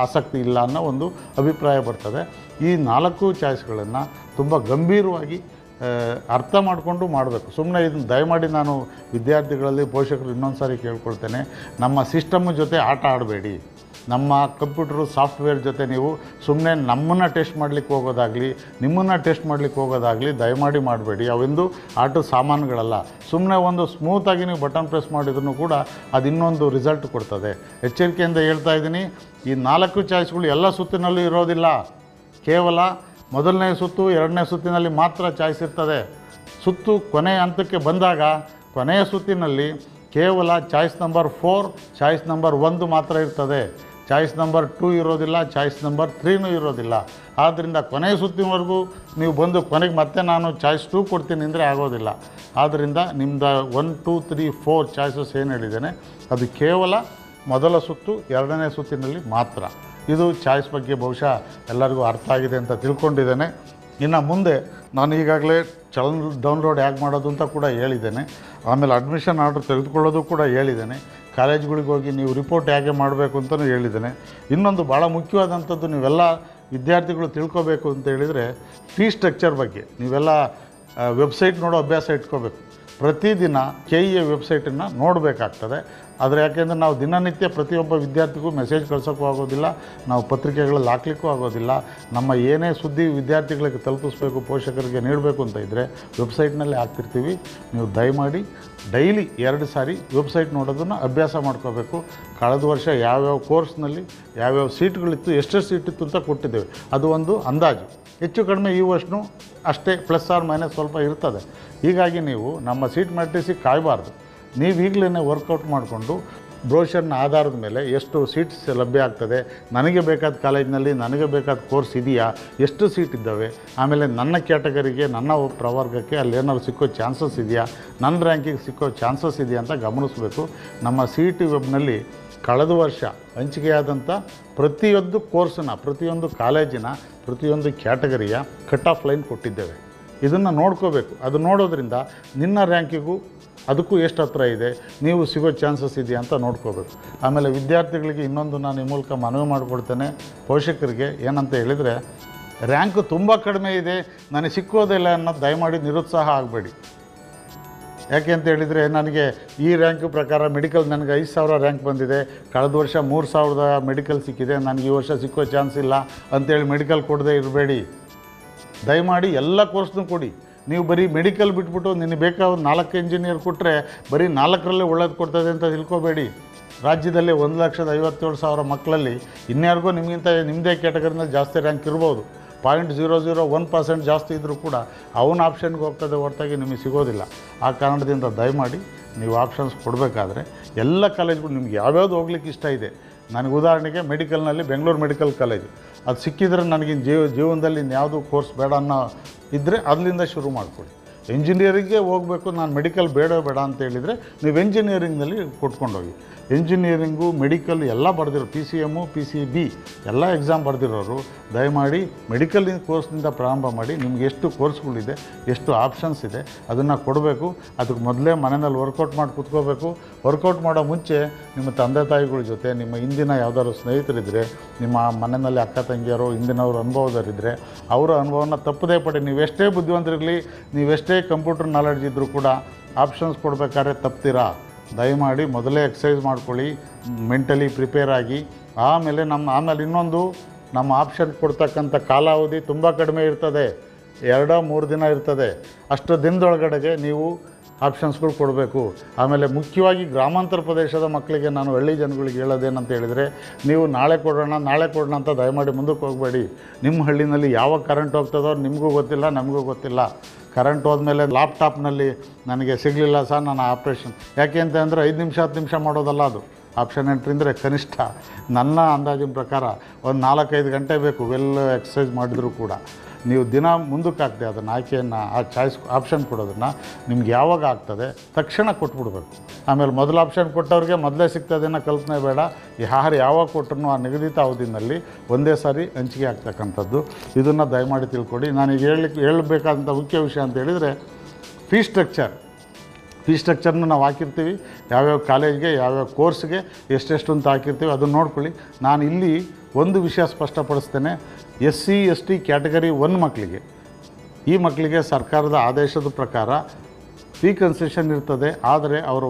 ಆಸಕ್ತಿ ಇಲ್ಲ ಅನ್ನೋ ಒಂದು ಅಭಿಪ್ರಾಯ ಬರ್ತದೆ. ಈ 4 ಚಾಯ್ಸ್ಗಳನ್ನು ತುಂಬ ಗಂಭೀರವಾಗಿ ಅರ್ಥ ಮಾಡಿಕೊಂಡು ಮಾಡಬೇಕು. ಸುಮ್ಮನೆ ಇದನ್ನು ದಯಮಾಡಿ ನಾನು ವಿದ್ಯಾರ್ಥಿಗಳಲ್ಲಿ, ಪೋಷಕರು ಇನ್ನೊಂದು ಸಾರಿ ಕೇಳ್ಕೊಳ್ತೇನೆ, ನಮ್ಮ ಸಿಸ್ಟಮ್ ಜೊತೆ ಆಟ ಆಡಬೇಡಿ. ನಮ್ಮ ಕಂಪ್ಯೂಟರು ಸಾಫ್ಟ್ವೇರ್ ಜೊತೆ ನೀವು ಸುಮ್ಮನೆ ನಮ್ಮನ್ನು ಟೆಸ್ಟ್ ಮಾಡಲಿಕ್ಕೆ ಹೋಗೋದಾಗಲಿ, ನಿಮ್ಮನ್ನು ಟೆಸ್ಟ್ ಮಾಡಲಿಕ್ಕೆ ಹೋಗೋದಾಗಲಿ ದಯಮಾಡಿ ಮಾಡಬೇಡಿ. ಅವೆಂದು ಆಟದ ಸಾಮಾನುಗಳಲ್ಲ. ಸುಮ್ಮನೆ ಒಂದು ಸ್ಮೂತಾಗಿ ನೀವು ಬಟನ್ ಪ್ರೆಸ್ ಮಾಡಿದ್ರೂ ಕೂಡ ಅದು ಇನ್ನೊಂದು ರಿಸಲ್ಟ್ ಕೊಡ್ತದೆ. ಎಚ್ಚರಿಕೆಯಿಂದ ಹೇಳ್ತಾ ಇದ್ದೀನಿ, ಈ 4 ಚಾಯ್ಸ್ಗಳು ಎಲ್ಲ ಸುತ್ತಿನಲ್ಲೂ ಇರೋದಿಲ್ಲ. ಕೇವಲ ಮೊದಲನೇ ಸುತ್ತು, ಎರಡನೇ ಸುತ್ತಿನಲ್ಲಿ ಮಾತ್ರ ಚಾಯ್ಸ್ ಇರ್ತದೆ. ಸುತ್ತು ಕೊನೆಯ ಹಂತಕ್ಕೆ ಬಂದಾಗ, ಕೊನೆಯ ಸುತ್ತಿನಲ್ಲಿ ಕೇವಲ ಚಾಯ್ಸ್ ನಂಬರ್ 4, ಚಾಯ್ಸ್ ನಂಬರ್ 1 ಮಾತ್ರ ಇರ್ತದೆ. ಚಾಯ್ಸ್ ನಂಬರ್ 2 ಇರೋದಿಲ್ಲ, ಚಾಯ್ಸ್ ನಂಬರ್ 3 ಇರೋದಿಲ್ಲ. ಆದ್ದರಿಂದ ಕೊನೆಯ ಸುತ್ತಿನವರೆಗೂ ನೀವು ಬಂದು ಕೊನೆಗೆ ಮತ್ತೆ ನಾನು ಚಾಯ್ಸ್ 2 ಕೊಡ್ತೀನಿ ಅಂದರೆ ಆಗೋದಿಲ್ಲ. ಆದ್ದರಿಂದ ನಿಮ್ಮದು 1 2 3 4 ಚಾಯ್ಸಸ್ ಏನು ಹೇಳಿದ್ದೇನೆ, ಅದು ಕೇವಲ ಮೊದಲ ಸುತ್ತು, ಎರಡನೇ ಸುತ್ತಿನಲ್ಲಿ ಮಾತ್ರ. ಇದು ಚಾಯ್ಸ್ ಬಗ್ಗೆ ಬಹುಶಃ ಎಲ್ಲರಿಗೂ ಅರ್ಥ ಆಗಿದೆ ಅಂತ ತಿಳ್ಕೊಂಡಿದ್ದೇನೆ. ಇನ್ನು ಮುಂದೆ ನಾನು ಈಗಾಗಲೇ ಡೌನ್ಲೋಡ್ ಹೇಗೆ ಮಾಡೋದು ಅಂತ ಕೂಡ ಹೇಳಿದ್ದೇನೆ. ಆಮೇಲೆ ಅಡ್ಮಿಷನ್ ಆರ್ಡ್ರ್ ತೆಗೆದುಕೊಳ್ಳೋದು ಕೂಡ ಹೇಳಿದ್ದೇನೆ. ಕಾಲೇಜುಗಳಿಗೆ ಹೋಗಿ ನೀವು ರಿಪೋರ್ಟ್ ಹೇಗೆ ಮಾಡಬೇಕು ಅಂತಲೂ ಹೇಳಿದ್ದೇನೆ. ಇನ್ನೊಂದು ಭಾಳ ಮುಖ್ಯವಾದಂಥದ್ದು ನೀವೆಲ್ಲ ವಿದ್ಯಾರ್ಥಿಗಳು ತಿಳ್ಕೊಬೇಕು ಅಂತ ಹೇಳಿದರೆ, ಫೀ ಸ್ಟ್ರಕ್ಚರ್ ಬಗ್ಗೆ ನೀವೆಲ್ಲ ವೆಬ್ಸೈಟ್ ನೋಡೋ ಅಭ್ಯಾಸ ಇಟ್ಕೋಬೇಕು. ಪ್ರತಿದಿನ KEA ವೆಬ್ಸೈಟನ್ನು ನೋಡಬೇಕಾಗ್ತದೆ. ಆದರೆ ಯಾಕೆಂದರೆ ನಾವು ದಿನನಿತ್ಯ ಪ್ರತಿಯೊಬ್ಬ ವಿದ್ಯಾರ್ಥಿಗೂ ಮೆಸೇಜ್ ಕಳ್ಸೋಕ್ಕೂ ಆಗೋದಿಲ್ಲ, ನಾವು ಪತ್ರಿಕೆಗಳಲ್ಲಿ ಹಾಕ್ಲಿಕ್ಕೂ ಆಗೋದಿಲ್ಲ. ನಮ್ಮ ಏನೇ ಸುದ್ದಿ ವಿದ್ಯಾರ್ಥಿಗಳಿಗೆ ತಲುಪಿಸ್ಬೇಕು, ಪೋಷಕರಿಗೆ ನೀಡಬೇಕು ಅಂತ ಇದ್ದರೆ ವೆಬ್ಸೈಟ್ನಲ್ಲೇ ಹಾಕ್ತಿರ್ತೀವಿ. ನೀವು ದಯಮಾಡಿ ಡೈಲಿ 2 ಸಾರಿ ವೆಬ್ಸೈಟ್ ನೋಡೋದನ್ನು ಅಭ್ಯಾಸ ಮಾಡ್ಕೋಬೇಕು. ಕಳೆದ ವರ್ಷ ಯಾವ್ಯಾವ ಕೋರ್ಸ್ನಲ್ಲಿ ಯಾವ್ಯಾವ ಸೀಟ್ಗಳಿತ್ತು, ಎಷ್ಟೆಷ್ಟು ಸೀಟಿತ್ತು ಅಂತ ಕೊಟ್ಟಿದ್ದೇವೆ. ಅದು ಒಂದು ಅಂದಾಜು. ಹೆಚ್ಚು ಕಡಿಮೆ ಈ ವರ್ಷವೂ ಅಷ್ಟೇ, ಪ್ಲಸ್ ಆರ್ ಮೈನಸ್ ಸ್ವಲ್ಪ ಇರ್ತದೆ. ಹೀಗಾಗಿ ನೀವು ನಮ್ಮ ಸೀಟ್ ಮ್ಯಾಟ್ರಿಕ್ಸಿಗೆ ಕಾಯಬಾರ್ದು. ನೀವು ಈಗಲೇ ವರ್ಕೌಟ್ ಮಾಡಿಕೊಂಡು ಬ್ರೋಷರ್ನ ಆಧಾರದ ಮೇಲೆ ಎಷ್ಟು ಸೀಟ್ಸ್ ಲಭ್ಯ ಆಗ್ತದೆ, ನನಗೆ ಬೇಕಾದ ಕಾಲೇಜಿನಲ್ಲಿ ನನಗೆ ಬೇಕಾದ ಕೋರ್ಸ್ ಇದೆಯಾ, ಎಷ್ಟು ಸೀಟ್ ಇದ್ದಾವೆ, ಆಮೇಲೆ ನನ್ನ ಕ್ಯಾಟಗರಿಗೆ, ನನ್ನ ಪ್ರವರ್ಗಕ್ಕೆ ಅಲ್ಲಿ ಏನಾದ್ರು ಸಿಕ್ಕೋ ಚಾನ್ಸಸ್ ಇದೆಯಾ, ನನ್ನ ರ್ಯಾಂಕಿಗೆ ಸಿಕ್ಕೋ ಚಾನ್ಸಸ್ ಇದೆಯಾ ಅಂತ ಗಮನಿಸಬೇಕು. ನಮ್ಮ CET ವೆಬ್ನಲ್ಲಿ ಕಳೆದ ವರ್ಷ ಹಂಚಿಕೆಯಾದಂಥ ಪ್ರತಿಯೊಂದು ಕೋರ್ಸಿನ, ಪ್ರತಿಯೊಂದು ಕಾಲೇಜಿನ, ಪ್ರತಿಯೊಂದು ಕ್ಯಾಟಗರಿಯ ಕಟ್ ಆಫ್ ಲೈನ್ ಕೊಟ್ಟಿದ್ದೇವೆ. ಇದನ್ನು ನೋಡ್ಕೋಬೇಕು. ಅದು ನೋಡೋದ್ರಿಂದ ನಿನ್ನ ರ್ಯಾಂಕಿಗೂ ಅದಕ್ಕೂ ಎಷ್ಟು ಹತ್ರ ಇದೆ, ನೀವು ಸಿಗೋ ಚಾನ್ಸಸ್ ಇದೆಯಾ ಅಂತ ನೋಡ್ಕೋಬೇಕು. ಆಮೇಲೆ ವಿದ್ಯಾರ್ಥಿಗಳಿಗೆ ಇನ್ನೊಂದು ನಾನು ಈ ಮೂಲಕ ಮನವಿ ಮಾಡಿಕೊಡ್ತೇನೆ, ಪೋಷಕರಿಗೆ ಏನಂತ ಹೇಳಿದರೆ, ರ್ಯಾಂಕು ತುಂಬ ಕಡಿಮೆ ಇದೆ, ನನಗೆ ಸಿಕ್ಕೋದಿಲ್ಲ ಅನ್ನೋದು ದಯಮಾಡಿ ನಿರುತ್ಸಾಹ ಆಗಬೇಡಿ. ಯಾಕೆ ಅಂತ ಹೇಳಿದರೆ ನನಗೆ ಈ ರ್ಯಾಂಕ್ ಪ್ರಕಾರ ಮೆಡಿಕಲ್ ನನಗೆ 5,000 ರ್ಯಾಂಕ್ ಬಂದಿದೆ, ಕಳೆದ ವರ್ಷ 3,000 ಮೆಡಿಕಲ್ ಸಿಕ್ಕಿದೆ, ನನಗೆ ಈ ವರ್ಷ ಸಿಕ್ಕೋ ಚಾನ್ಸ್ ಇಲ್ಲ ಅಂತೇಳಿ ಮೆಡಿಕಲ್ ಕೊಡದೇ ಇರಬೇಡಿ. ದಯಮಾಡಿ ಎಲ್ಲ ಕೋರ್ಸ್ನೂ ಕೊಡಿ. ನೀವು ಬರೀ ಮೆಡಿಕಲ್ ಬಿಟ್ಬಿಟ್ಟು ನಿನಗೆ ಬೇಕಾದ 4 ಇಂಜಿನಿಯರ್ ಕೊಟ್ಟರೆ ಬರೀ 4ರಲ್ಲೇ ಒಳ್ಳೇದು ಕೊಡ್ತದೆ ಅಂತ ತಿಳ್ಕೊಬೇಡಿ. ರಾಜ್ಯದಲ್ಲಿ 1,57,000 ಮಕ್ಕಳಲ್ಲಿ ಇನ್ಯಾರಿಗೋ ನಿಮಗಿಂತ ನಿಮ್ಮದೇ ಕ್ಯಾಟಗರಿನಲ್ಲಿ ಜಾಸ್ತಿ ರ್ಯಾಂಕ್ ಇರ್ಬೋದು. 0.001% ಜಾಸ್ತಿ ಇದ್ದರೂ ಕೂಡ ಅವನ ಆಪ್ಷನ್ಗೆ ಹೋಗ್ತದೆ ಹೊರತಾಗಿ ನಿಮಗೆ ಸಿಗೋದಿಲ್ಲ. ಆ ಕಾರಣದಿಂದ ದಯಮಾಡಿ ನೀವು ಆಪ್ಷನ್ಸ್ ಕೊಡಬೇಕಾದ್ರೆ ಎಲ್ಲ ಕಾಲೇಜ್ಗಳು ನಿಮ್ಗೆ ಯಾವ್ಯಾವುದು ಹೋಗ್ಲಿಕ್ಕೆ ಇಷ್ಟ ಇದೆ. ನನಗೆ ಉದಾಹರಣೆಗೆ ಮೆಡಿಕಲ್ನಲ್ಲಿ ಬೆಂಗಳೂರು ಮೆಡಿಕಲ್ ಕಾಲೇಜು ಅದು ಸಿಕ್ಕಿದ್ರೆ ನನಗಿನ್ ಜೀವನದಲ್ಲಿ ಇನ್ಯಾವುದು ಕೋರ್ಸ್ ಬೇಡ ಅನ್ನೋ ಇದ್ದರೆ ಅದರಿಂದ ಶುರು ಮಾಡಿಕೊಡಿ. ಎಂಜಿನಿಯರಿಂಗ್ಗೆ ಹೋಗಬೇಕು, ನಾನು ಮೆಡಿಕಲ್ ಬೇಡ ಅಂತ ಹೇಳಿದರೆ ನೀವು ಎಂಜಿನಿಯರಿಂಗ್ನಲ್ಲಿ ಕೊಟ್ಕೊಂಡೋಗಿ. ಎಂಜಿನಿಯರಿಂಗು ಮೆಡಿಕಲ್ ಎಲ್ಲ ಬರೆದಿರೋ PCM PCB ಎಲ್ಲ ಎಕ್ಸಾಮ್ ಬರೆದಿರೋರು ದಯಮಾಡಿ ಮೆಡಿಕಲ್ ಕೋರ್ಸ್ನಿಂದ ಪ್ರಾರಂಭ ಮಾಡಿ. ನಿಮ್ಗೆ ಎಷ್ಟು ಕೋರ್ಸ್ಗಳಿದೆ, ಎಷ್ಟು ಆಪ್ಷನ್ಸ್ ಇದೆ ಅದನ್ನು ಕೊಡಬೇಕು. ಅದಕ್ಕೆ ಮೊದಲೇ ಮನೆಯಲ್ಲಿ ವರ್ಕೌಟ್ ಮಾಡಿ ಕೂತ್ಕೋಬೇಕು. ವರ್ಕೌಟ್ ಮಾಡೋ ಮುಂಚೆ ನಿಮ್ಮ ತಂದೆ ತಾಯಿಗಳ ಜೊತೆ, ನಿಮ್ಮ ಹಿಂದಿನ ಯಾವುದಾದ್ರು ಸ್ನೇಹಿತರಿದ್ದರೆ, ನಿಮ್ಮ ಮನೆಯಲ್ಲಿ ಅಕ್ಕ ತಂಗಿಯರು ಹಿಂದಿನವ್ರ ಅನುಭವದವರಿದ್ದರೆ ಅವರ ಅನುಭವನ ತಪ್ಪದೇ ಪಡಿ. ನೀವೆಷ್ಟೇ ಬುದ್ಧಿವಂತರಿರಲಿ, ನೀವೆಷ್ಟೇ ಕಂಪ್ಯೂಟರ್ ನಾಲೆಡ್ಜ್ ಇದ್ದರೂ ಕೂಡ ಆಪ್ಷನ್ಸ್ ಕೊಡಬೇಕಾದ್ರೆ ತಪ್ತೀರಾ. ದಯಮಾಡಿ ಮೊದಲೇ ಎಕ್ಸಸೈಸ್ ಮಾಡ್ಕೊಳ್ಳಿ, ಮೆಂಟಲಿ ಪ್ರಿಪೇರ್ ಆಗಿ. ಆಮೇಲೆ ಇನ್ನೊಂದು ನಮ್ಮ ಆಪ್ಷನ್ ಕೊಡ್ತಕ್ಕಂಥ ಕಾಲಾವಧಿ ತುಂಬ ಕಡಿಮೆ ಇರ್ತದೆ, 2-3 ದಿನ ಇರ್ತದೆ. ಅಷ್ಟು ದಿನದೊಳಗಡೆಗೆ ನೀವು ಆಪ್ಷನ್ಸ್ಗಳು ಕೊಡಬೇಕು. ಆಮೇಲೆ ಮುಖ್ಯವಾಗಿ ಗ್ರಾಮಾಂತರ ಪ್ರದೇಶದ ಮಕ್ಕಳಿಗೆ ನಾನು ಹಳ್ಳಿ ಜನಗಳಿಗೆ ಹೇಳೋದೇನಂತ ಹೇಳಿದರೆ, ನೀವು ನಾಳೆ ಕೊಡೋಣ ಅಂತ ದಯಮಾಡಿ ಮುಂದಕ್ಕೆ ಹೋಗಬೇಡಿ. ನಿಮ್ಮ ಹಳ್ಳಿನಲ್ಲಿ ಯಾವಾಗ ಕರೆಂಟ್ ಹೋಗ್ತದೋ ನಿಮಗೂ ಗೊತ್ತಿಲ್ಲ, ನಮಗೂ ಗೊತ್ತಿಲ್ಲ. ಕರೆಂಟ್ ಹೋದ್ಮೇಲೆ ಲ್ಯಾಪ್ಟಾಪ್ನಲ್ಲಿ ನನಗೆ ಸಿಗಲಿಲ್ಲ ಸರ್ ನಾನು ಆಪ್ರೇಷನ್, ಯಾಕೆ ಅಂತ ಅಂದರೆ 5 ನಿಮಿಷ 10 ನಿಮಿಷ ಮಾಡೋದಲ್ಲ ಅದು. ಆಪ್ಷನ್ ಎಂಟ್ರಿ ಅಂದರೆ ಕನಿಷ್ಠ ನನ್ನ ಅಂದಾಜಿನ ಪ್ರಕಾರ ಒಂದು 4-5 ಗಂಟೆ ಬೇಕು ಎಕ್ಸಸೈಸ್ ಮಾಡಿದರೂ ಕೂಡ. ನೀವು ದಿನ ಮುಂದಕ್ಕೆ ಹಾಕ್ದೆ ಅದನ್ನು ಆಯ್ಕೆಯನ್ನು, ಆ ಚಾಯ್ಸ್ ಆಪ್ಷನ್ ಕೊಡೋದನ್ನು ನಿಮ್ಗೆ ಯಾವಾಗ ಆಗ್ತದೆ ತಕ್ಷಣ ಕೊಟ್ಬಿಡ್ಬೇಕು. ಆಮೇಲೆ ಮೊದಲು ಆಪ್ಷನ್ ಕೊಟ್ಟವ್ರಿಗೆ ಮೊದಲೇ ಸಿಗ್ತದೆ ಅನ್ನೋ ಕಲ್ಪನೆ ಬೇಡ. ಯಾರು ಯಾವಾಗ ಕೊಟ್ಟರು ಆ ನಿಗದಿತ ಅವಧಿನಲ್ಲಿ ಒಂದೇ ಸಾರಿ ಹಂಚಿಕೆ ಆಗ್ತಕ್ಕಂಥದ್ದು. ಇದನ್ನು ದಯಮಾಡಿ ತಿಳ್ಕೊಡಿ. ನಾನೀಗ ಹೇಳಬೇಕಾದಂಥ ಮುಖ್ಯ ವಿಷಯ ಅಂತ ಹೇಳಿದರೆ ಫೀ ಸ್ಟ್ರಕ್ಚರ್ನ ನಾವು ಹಾಕಿರ್ತೀವಿ. ಯಾವ್ಯಾವ ಕಾಲೇಜ್ಗೆ ಯಾವ್ಯಾವ ಕೋರ್ಸ್ಗೆ ಎಷ್ಟೆಷ್ಟು ಅಂತ ಹಾಕಿರ್ತೀವಿ ಅದನ್ನು ನೋಡ್ಕೊಳ್ಳಿ. ನಾನು ಇಲ್ಲಿ ಒಂದು ವಿಷಯ ಸ್ಪಷ್ಟಪಡಿಸ್ತೇನೆ. SC ST ಕ್ಯಾಟಗರಿ 1 ಮಕ್ಕಳಿಗೆ, ಈ ಮಕ್ಕಳಿಗೆ ಸರ್ಕಾರದ ಆದೇಶದ ಪ್ರಕಾರ ಫೀ ಕನ್ಸೆಷನ್ ಇರ್ತದೆ. ಆದರೆ ಅವರ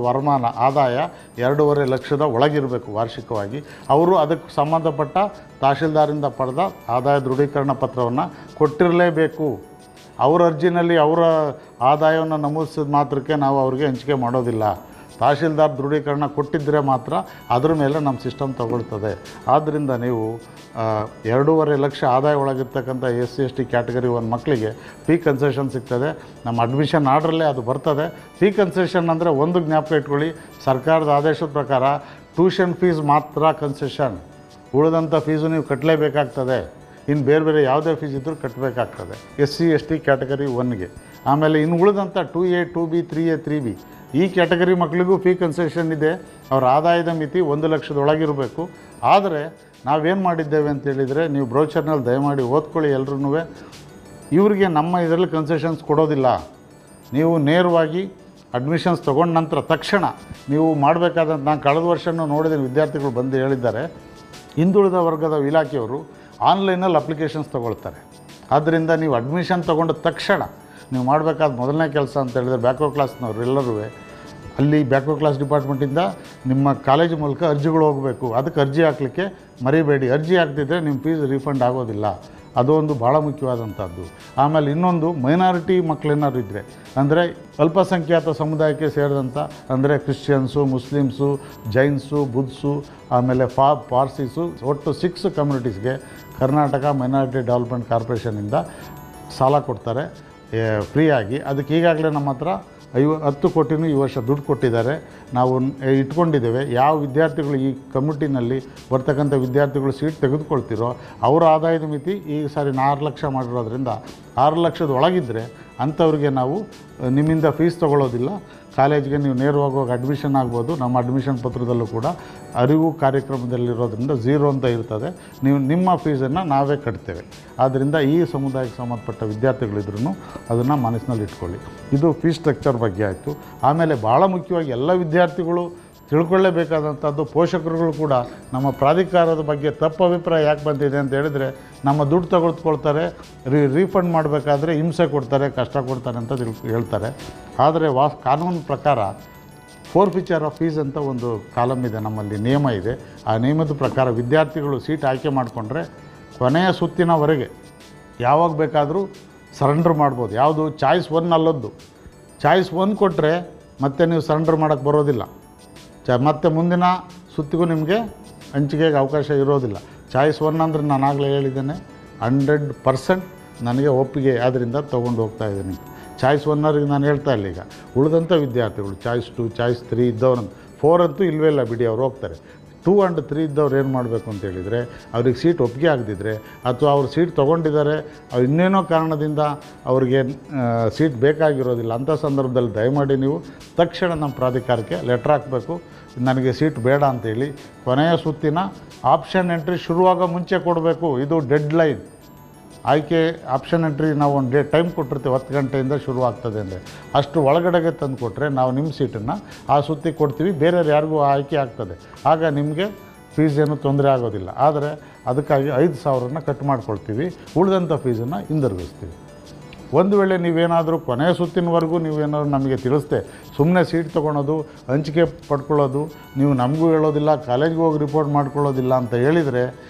ಆದಾಯ 2.5 ಲಕ್ಷದ ಒಳಗಿರಬೇಕು ವಾರ್ಷಿಕವಾಗಿ. ಅವರು ಅದಕ್ಕೆ ಸಂಬಂಧಪಟ್ಟ ತಹಶೀಲ್ದಾರಿಂದ ಪಡೆದ ಆದಾಯ ದೃಢೀಕರಣ ಪತ್ರವನ್ನು ಕೊಟ್ಟಿರಲೇಬೇಕು. ಅವ್ರ ಅರ್ಜಿನಲ್ಲಿ ಅವರ ಆದಾಯವನ್ನು ನಮೂದಿಸಿದ ಮಾತ್ರಕ್ಕೆ ನಾವು ಅವ್ರಿಗೆ ಹಂಚಿಕೆ ಮಾಡೋದಿಲ್ಲ. ತಹಶೀಲ್ದಾರ್ ದೃಢೀಕರಣ ಕೊಟ್ಟಿದ್ದರೆ ಮಾತ್ರ ಅದ್ರ ಮೇಲೆ ನಮ್ಮ ಸಿಸ್ಟಮ್ ತಗೊಳ್ತದೆ. ಆದ್ದರಿಂದ ನೀವು 2.5 ಲಕ್ಷ ಆದಾಯ ಒಳಗಿರ್ತಕ್ಕಂಥ SC ST ಕ್ಯಾಟಗರಿ 1 ಮಕ್ಕಳಿಗೆ ಫೀ ಕನ್ಸೆಷನ್ ಸಿಗ್ತದೆ. ನಮ್ಮ ಅಡ್ಮಿಷನ್ ಆರ್ಡ್ರಲ್ಲೇ ಅದು ಬರ್ತದೆ. ಫೀ ಕನ್ಸೆಷನ್ ಅಂದರೆ ಒಂದು ಜ್ಞಾಪಕ ಇಟ್ಕೊಳ್ಳಿ, ಸರ್ಕಾರದ ಆದೇಶದ ಪ್ರಕಾರ ಟ್ಯೂಷನ್ ಫೀಸ್ ಮಾತ್ರ ಕನ್ಸೆಷನ್, ಉಳಿದಂಥ ಫೀಸು ನೀವು ಕಟ್ಟಲೇಬೇಕಾಗ್ತದೆ. ಇನ್ನು ಬೇರೆ ಯಾವುದೇ ಫೀಸ್ ಇದ್ದರೂ ಕಟ್ಟಬೇಕಾಗ್ತದೆ SC ST ಕ್ಯಾಟಗರಿ 1ಗೆ. ಆಮೇಲೆ ಇನ್ನು ಉಳಿದಂಥ 2A 2B 3A 3B ಈ ಕ್ಯಾಟಗರಿ ಮಕ್ಕಳಿಗೂ ಫೀ ಕನ್ಸೆಷನ್ ಇದೆ. ಅವರ ಆದಾಯದ ಮಿತಿ 1 ಲಕ್ಷದೊಳಗಿರಬೇಕು. ಆದರೆ ನಾವೇನು ಮಾಡಿದ್ದೇವೆ ಅಂತೇಳಿದರೆ, ನೀವು ಬ್ರೌಚರ್ನಲ್ಲಿ ದಯಮಾಡಿ ಓದ್ಕೊಳ್ಳಿ ಎಲ್ಲರೂ. ಇವರಿಗೆ ನಮ್ಮ ಇದರಲ್ಲಿ ಕನ್ಸೆಷನ್ಸ್ ಕೊಡೋದಿಲ್ಲ. ನೀವು ನೇರವಾಗಿ ಅಡ್ಮಿಷನ್ಸ್ ತೊಗೊಂಡ ನಂತರ ತಕ್ಷಣ ನೀವು ಮಾಡಬೇಕಾದಂಥ, ನಾನು ಕಳೆದ ವರ್ಷವೂ ನೋಡಿದ್ದೀನಿ, ವಿದ್ಯಾರ್ಥಿಗಳು ಬಂದು ಹೇಳಿದ್ದಾರೆ, ಹಿಂದುಳಿದ ವರ್ಗದ ಇಲಾಖೆಯವರು ಆನ್ಲೈನಲ್ಲಿ ಅಪ್ಲಿಕೇಶನ್ಸ್ ತೊಗೊಳ್ತಾರೆ. ಆದ್ದರಿಂದ ನೀವು ಅಡ್ಮಿಷನ್ ತೊಗೊಂಡ ತಕ್ಷಣ ನೀವು ಮಾಡಬೇಕಾದ ಮೊದಲನೇ ಕೆಲಸ ಅಂತ ಹೇಳಿದರೆ, ಬ್ಯಾಕ್ವರ್ಡ್ ಕ್ಲಾಸ್ನವ್ರು ಎಲ್ಲರೂ ಅಲ್ಲಿ ಬ್ಯಾಕ್ವರ್ಡ್ ಕ್ಲಾಸ್ ಡಿಪಾರ್ಟ್ಮೆಂಟಿಂದ ನಿಮ್ಮ ಕಾಲೇಜು ಮೂಲಕ ಅರ್ಜಿಗಳು ಹೋಗಬೇಕು. ಅದಕ್ಕೆ ಅರ್ಜಿ ಹಾಕಲಿಕ್ಕೆ ಮರಿಬೇಡಿ. ಅರ್ಜಿ ಹಾಕ್ತಿದ್ರೆ ನಿಮ್ಮ ಫೀಸ್ ರೀಫಂಡ್ ಆಗೋದಿಲ್ಲ. ಅದೊಂದು ಭಾಳ ಮುಖ್ಯವಾದಂಥದ್ದು. ಆಮೇಲೆ ಇನ್ನೊಂದು, ಮೈನಾರಿಟಿ ಮಕ್ಕಳೇನಾದ್ರು ಇದ್ದರೆ, ಅಂದರೆ ಅಲ್ಪಸಂಖ್ಯಾತ ಸಮುದಾಯಕ್ಕೆ ಸೇರಿದಂಥ, ಅಂದರೆ ಕ್ರಿಶ್ಚಿಯನ್ಸು, ಮುಸ್ಲಿಮ್ಸು, ಜೈನ್ಸು, ಬುದ್ಧು, ಆಮೇಲೆ ಪಾರ್ಸೀಸು, ಒಟ್ಟು 6 ಕಮ್ಯುನಿಟೀಸ್ಗೆ ಕರ್ನಾಟಕ ಮೈನಾರಿಟಿ ಡೆವಲಪ್ಮೆಂಟ್ ಕಾರ್ಪೊರೇಷನಿಂದ ಸಾಲ ಕೊಡ್ತಾರೆ ಫ್ರೀಯಾಗಿ. ಅದಕ್ಕೆ ಈಗಾಗಲೇ ನಮ್ಮ ಹತ್ರ 10 ಕೋಟಿನೂ ಈ ವರ್ಷ ದುಡ್ಡು ಕೊಟ್ಟಿದ್ದಾರೆ. ನಾವು ಇಟ್ಕೊಂಡಿದ್ದೇವೆ. ಯಾವ ವಿದ್ಯಾರ್ಥಿಗಳು ಈ ಕಮ್ಯುನಿಟಿನಲ್ಲಿ ಬರ್ತಕ್ಕಂಥ ವಿದ್ಯಾರ್ಥಿಗಳು ಸೀಟ್ ತೆಗೆದುಕೊಳ್ತಿರೋ ಅವರ ಆದಾಯದ ಮಿತಿ ಈ ಸಾರಿ 6 ಲಕ್ಷ ಮಾಡಿರೋದ್ರಿಂದ 6 ಲಕ್ಷದ ಒಳಗಿದ್ದರೆ ಅಂಥವ್ರಿಗೆ ನಾವು ನಿಮ್ಮಿಂದ ಫೀಸ್ ತೊಗೊಳ್ಳೋದಿಲ್ಲ. ಕಾಲೇಜ್ಗೆ ನೀವು ನೇರವಾಗಿ ಹೋಗಿ ಅಡ್ಮಿಷನ್ ಆಗ್ಬೋದು. ನಮ್ಮ ಅಡ್ಮಿಷನ್ ಪತ್ರದಲ್ಲೂ ಕೂಡ ಅರಿವು ಕಾರ್ಯಕ್ರಮದಲ್ಲಿರೋದ್ರಿಂದ 0 ಅಂತ ಇರ್ತದೆ. ನೀವು ನಿಮ್ಮ ಫೀಸನ್ನು ನಾವೇ ಕಟ್ತೇವೆ. ಆದ್ದರಿಂದ ಈ ಸಮುದಾಯಕ್ಕೆ ಸಂಬಂಧಪಟ್ಟ ವಿದ್ಯಾರ್ಥಿಗಳಿದ್ರೂ ಅದನ್ನು ಮನಸ್ಸಿನಲ್ಲಿ ಇಟ್ಕೊಳ್ಳಿ. ಇದು ಫೀಸ್ ಸ್ಟ್ರಕ್ಚರ್ ಬಗ್ಗೆ ಆಯಿತು. ಆಮೇಲೆ ಭಾಳ ಮುಖ್ಯವಾಗಿ ಎಲ್ಲ ವಿದ್ಯಾರ್ಥಿಗಳು ತಿಳ್ಕೊಳ್ಳೇಬೇಕಾದಂಥದ್ದು. ಪೋಷಕರುಗಳು ಕೂಡ ನಮ್ಮ ಪ್ರಾಧಿಕಾರದ ಬಗ್ಗೆ ತಪ್ಪು ಅಭಿಪ್ರಾಯ ಯಾಕೆ ಬಂದಿದೆ ಅಂತ ಹೇಳಿದರೆ, ನಮ್ಮ ದುಡ್ಡು ತೆಗೆದುಕೊಳ್ತಾರೆ, ರೀಫಂಡ್ ಮಾಡಬೇಕಾದ್ರೆ ಹಿಂಸೆ ಕೊಡ್ತಾರೆ, ಕಷ್ಟ ಕೊಡ್ತಾರೆ ಅಂತ ಹೇಳ್ತಾರೆ. ಆದರೆ ಕಾನೂನು ಪ್ರಕಾರ ಫೋರ್ಫಿಚರ್ ಆಫ್ ಫೀಸ್ ಅಂತ ಒಂದು ಕಾಲಮ್ ಇದೆ, ನಮ್ಮಲ್ಲಿ ನಿಯಮ ಇದೆ. ಆ ನಿಯಮದ ಪ್ರಕಾರ ವಿದ್ಯಾರ್ಥಿಗಳು ಸೀಟ್ ಆಯ್ಕೆ ಮಾಡಿಕೊಂಡ್ರೆ ಕೊನೆಯ ಸುತ್ತಿನವರೆಗೆ ಯಾವಾಗ ಬೇಕಾದರೂ ಸರೆಂಡರ್ ಮಾಡ್ಬೋದು. ಯಾವುದು ಚಾಯ್ಸ್ 1 ಅಲ್ಲದ್ದು. ಚಾಯ್ಸ್ 1 ಕೊಟ್ಟರೆ ಮತ್ತೆ ನೀವು ಸರೆಂಡರ್ ಮಾಡೋಕ್ಕೆ ಬರೋದಿಲ್ಲ. ಮತ್ತೆ ಮುಂದಿನ ಸುತ್ತಿಗೂ ನಿಮಗೆ ಹಂಚಿಕೆಗೆ ಅವಕಾಶ ಇರೋದಿಲ್ಲ. ಚಾಯ್ಸ್ 1 ಅಂದರೆ ನಾನು ಆಗಲೇ ಹೇಳಿದ್ದೇನೆ 100% ನನಗೆ ಒಪ್ಪಿಗೆ ಆದ್ದರಿಂದ ತೊಗೊಂಡು ಹೋಗ್ತಾ ಇದ್ದೀನಿ. ಚಾಯ್ಸ್ 1 ನಾನು ಹೇಳ್ತಾ ಇಲ್ಲ. ಈಗ ಉಳಿದಂಥ ವಿದ್ಯಾರ್ಥಿಗಳು ಚಾಯ್ಸ್ 2, ಚಾಯ್ಸ್ 3 ಇದ್ದವ್ರು, 4 ಅಂತೂ ಇಲ್ಲವೇ ಇಲ್ಲ ಬಿಡಿ, ಅವ್ರು ಹೋಗ್ತಾರೆ. 2 and 3 ಇದ್ದವ್ರು ಏನು ಮಾಡಬೇಕು ಅಂತೇಳಿದರೆ, ಅವ್ರಿಗೆ ಸೀಟ್ ಒಪ್ಪಿಗೆ ಆಗದಿದ್ದರೆ ಅಥವಾ ಅವ್ರು ಸೀಟ್ ತೊಗೊಂಡಿದ್ದಾರೆ, ಅವ್ರು ಇನ್ನೇನೋ ಕಾರಣದಿಂದ ಅವ್ರಿಗೆ ಸೀಟ್ ಬೇಕಾಗಿರೋದಿಲ್ಲ, ಅಂಥ ಸಂದರ್ಭದಲ್ಲಿ ದಯಮಾಡಿ ನೀವು ತಕ್ಷಣ ನಮ್ಮ ಪ್ರಾಧಿಕಾರಕ್ಕೆ ಲೆಟ್ರ್ ಹಾಕಬೇಕು, ನನಗೆ ಸೀಟ್ ಬೇಡ ಅಂತೇಳಿ. ಕೊನೆಯ ಸುತ್ತಿನ ಆಪ್ಷನ್ ಎಂಟ್ರಿ ಶುರುವಾಗ ಮುಂಚೆ ಕೊಡಬೇಕು. ಇದು ಡೆಡ್ ಲೈನ್. ಆಯ್ಕೆ ಆಪ್ಷನ್ ಎಂಟ್ರಿ ನಾವು ಒಂದು ಟೈಮ್ ಕೊಟ್ಟಿರ್ತೀವಿ, 10 ಗಂಟೆಯಿಂದ ಶುರುವಾಗ್ತದೆ ಅಂದರೆ ಅಷ್ಟು ಒಳಗಡೆಗೆ ತಂದು ಕೊಟ್ಟರೆ ನಾವು ನಿಮ್ಮ ಸೀಟನ್ನು ಆ ಸುತ್ತಿಗೆ ಕೊಡ್ತೀವಿ, ಬೇರೆಯವ್ರು ಯಾರಿಗೂ ಆಯ್ಕೆ ಆಗ್ತದೆ. ಆಗ ನಿಮಗೆ ಫೀಸ್ ಏನೂ ತೊಂದರೆ ಆಗೋದಿಲ್ಲ. ಆದರೆ ಅದಕ್ಕಾಗಿ 5,000ನ ಕಟ್ ಮಾಡ್ಕೊಳ್ತೀವಿ, ಉಳಿದಂಥ ಫೀಸನ್ನು ಹಿಂದಿರುಗಿಸ್ತೀವಿ. ಒಂದು ವೇಳೆ ನೀವೇನಾದರೂ ಕೊನೆಯ ಸುತ್ತಿನವರೆಗೂ ನೀವೇನಾದ್ರು ನಮಗೆ ತಿಳಿಸ್ದೆ ಸುಮ್ಮನೆ ಸೀಟ್ ತೊಗೊಳೋದು, ಹಂಚಿಕೆ ಪಡ್ಕೊಳ್ಳೋದು, ನೀವು ನಮಗೂ ಹೇಳೋದಿಲ್ಲ, ಕಾಲೇಜ್ಗೆ ಹೋಗಿ ರಿಪೋರ್ಟ್ ಮಾಡ್ಕೊಳ್ಳೋದಿಲ್ಲ ಅಂತ ಹೇಳಿದರೆ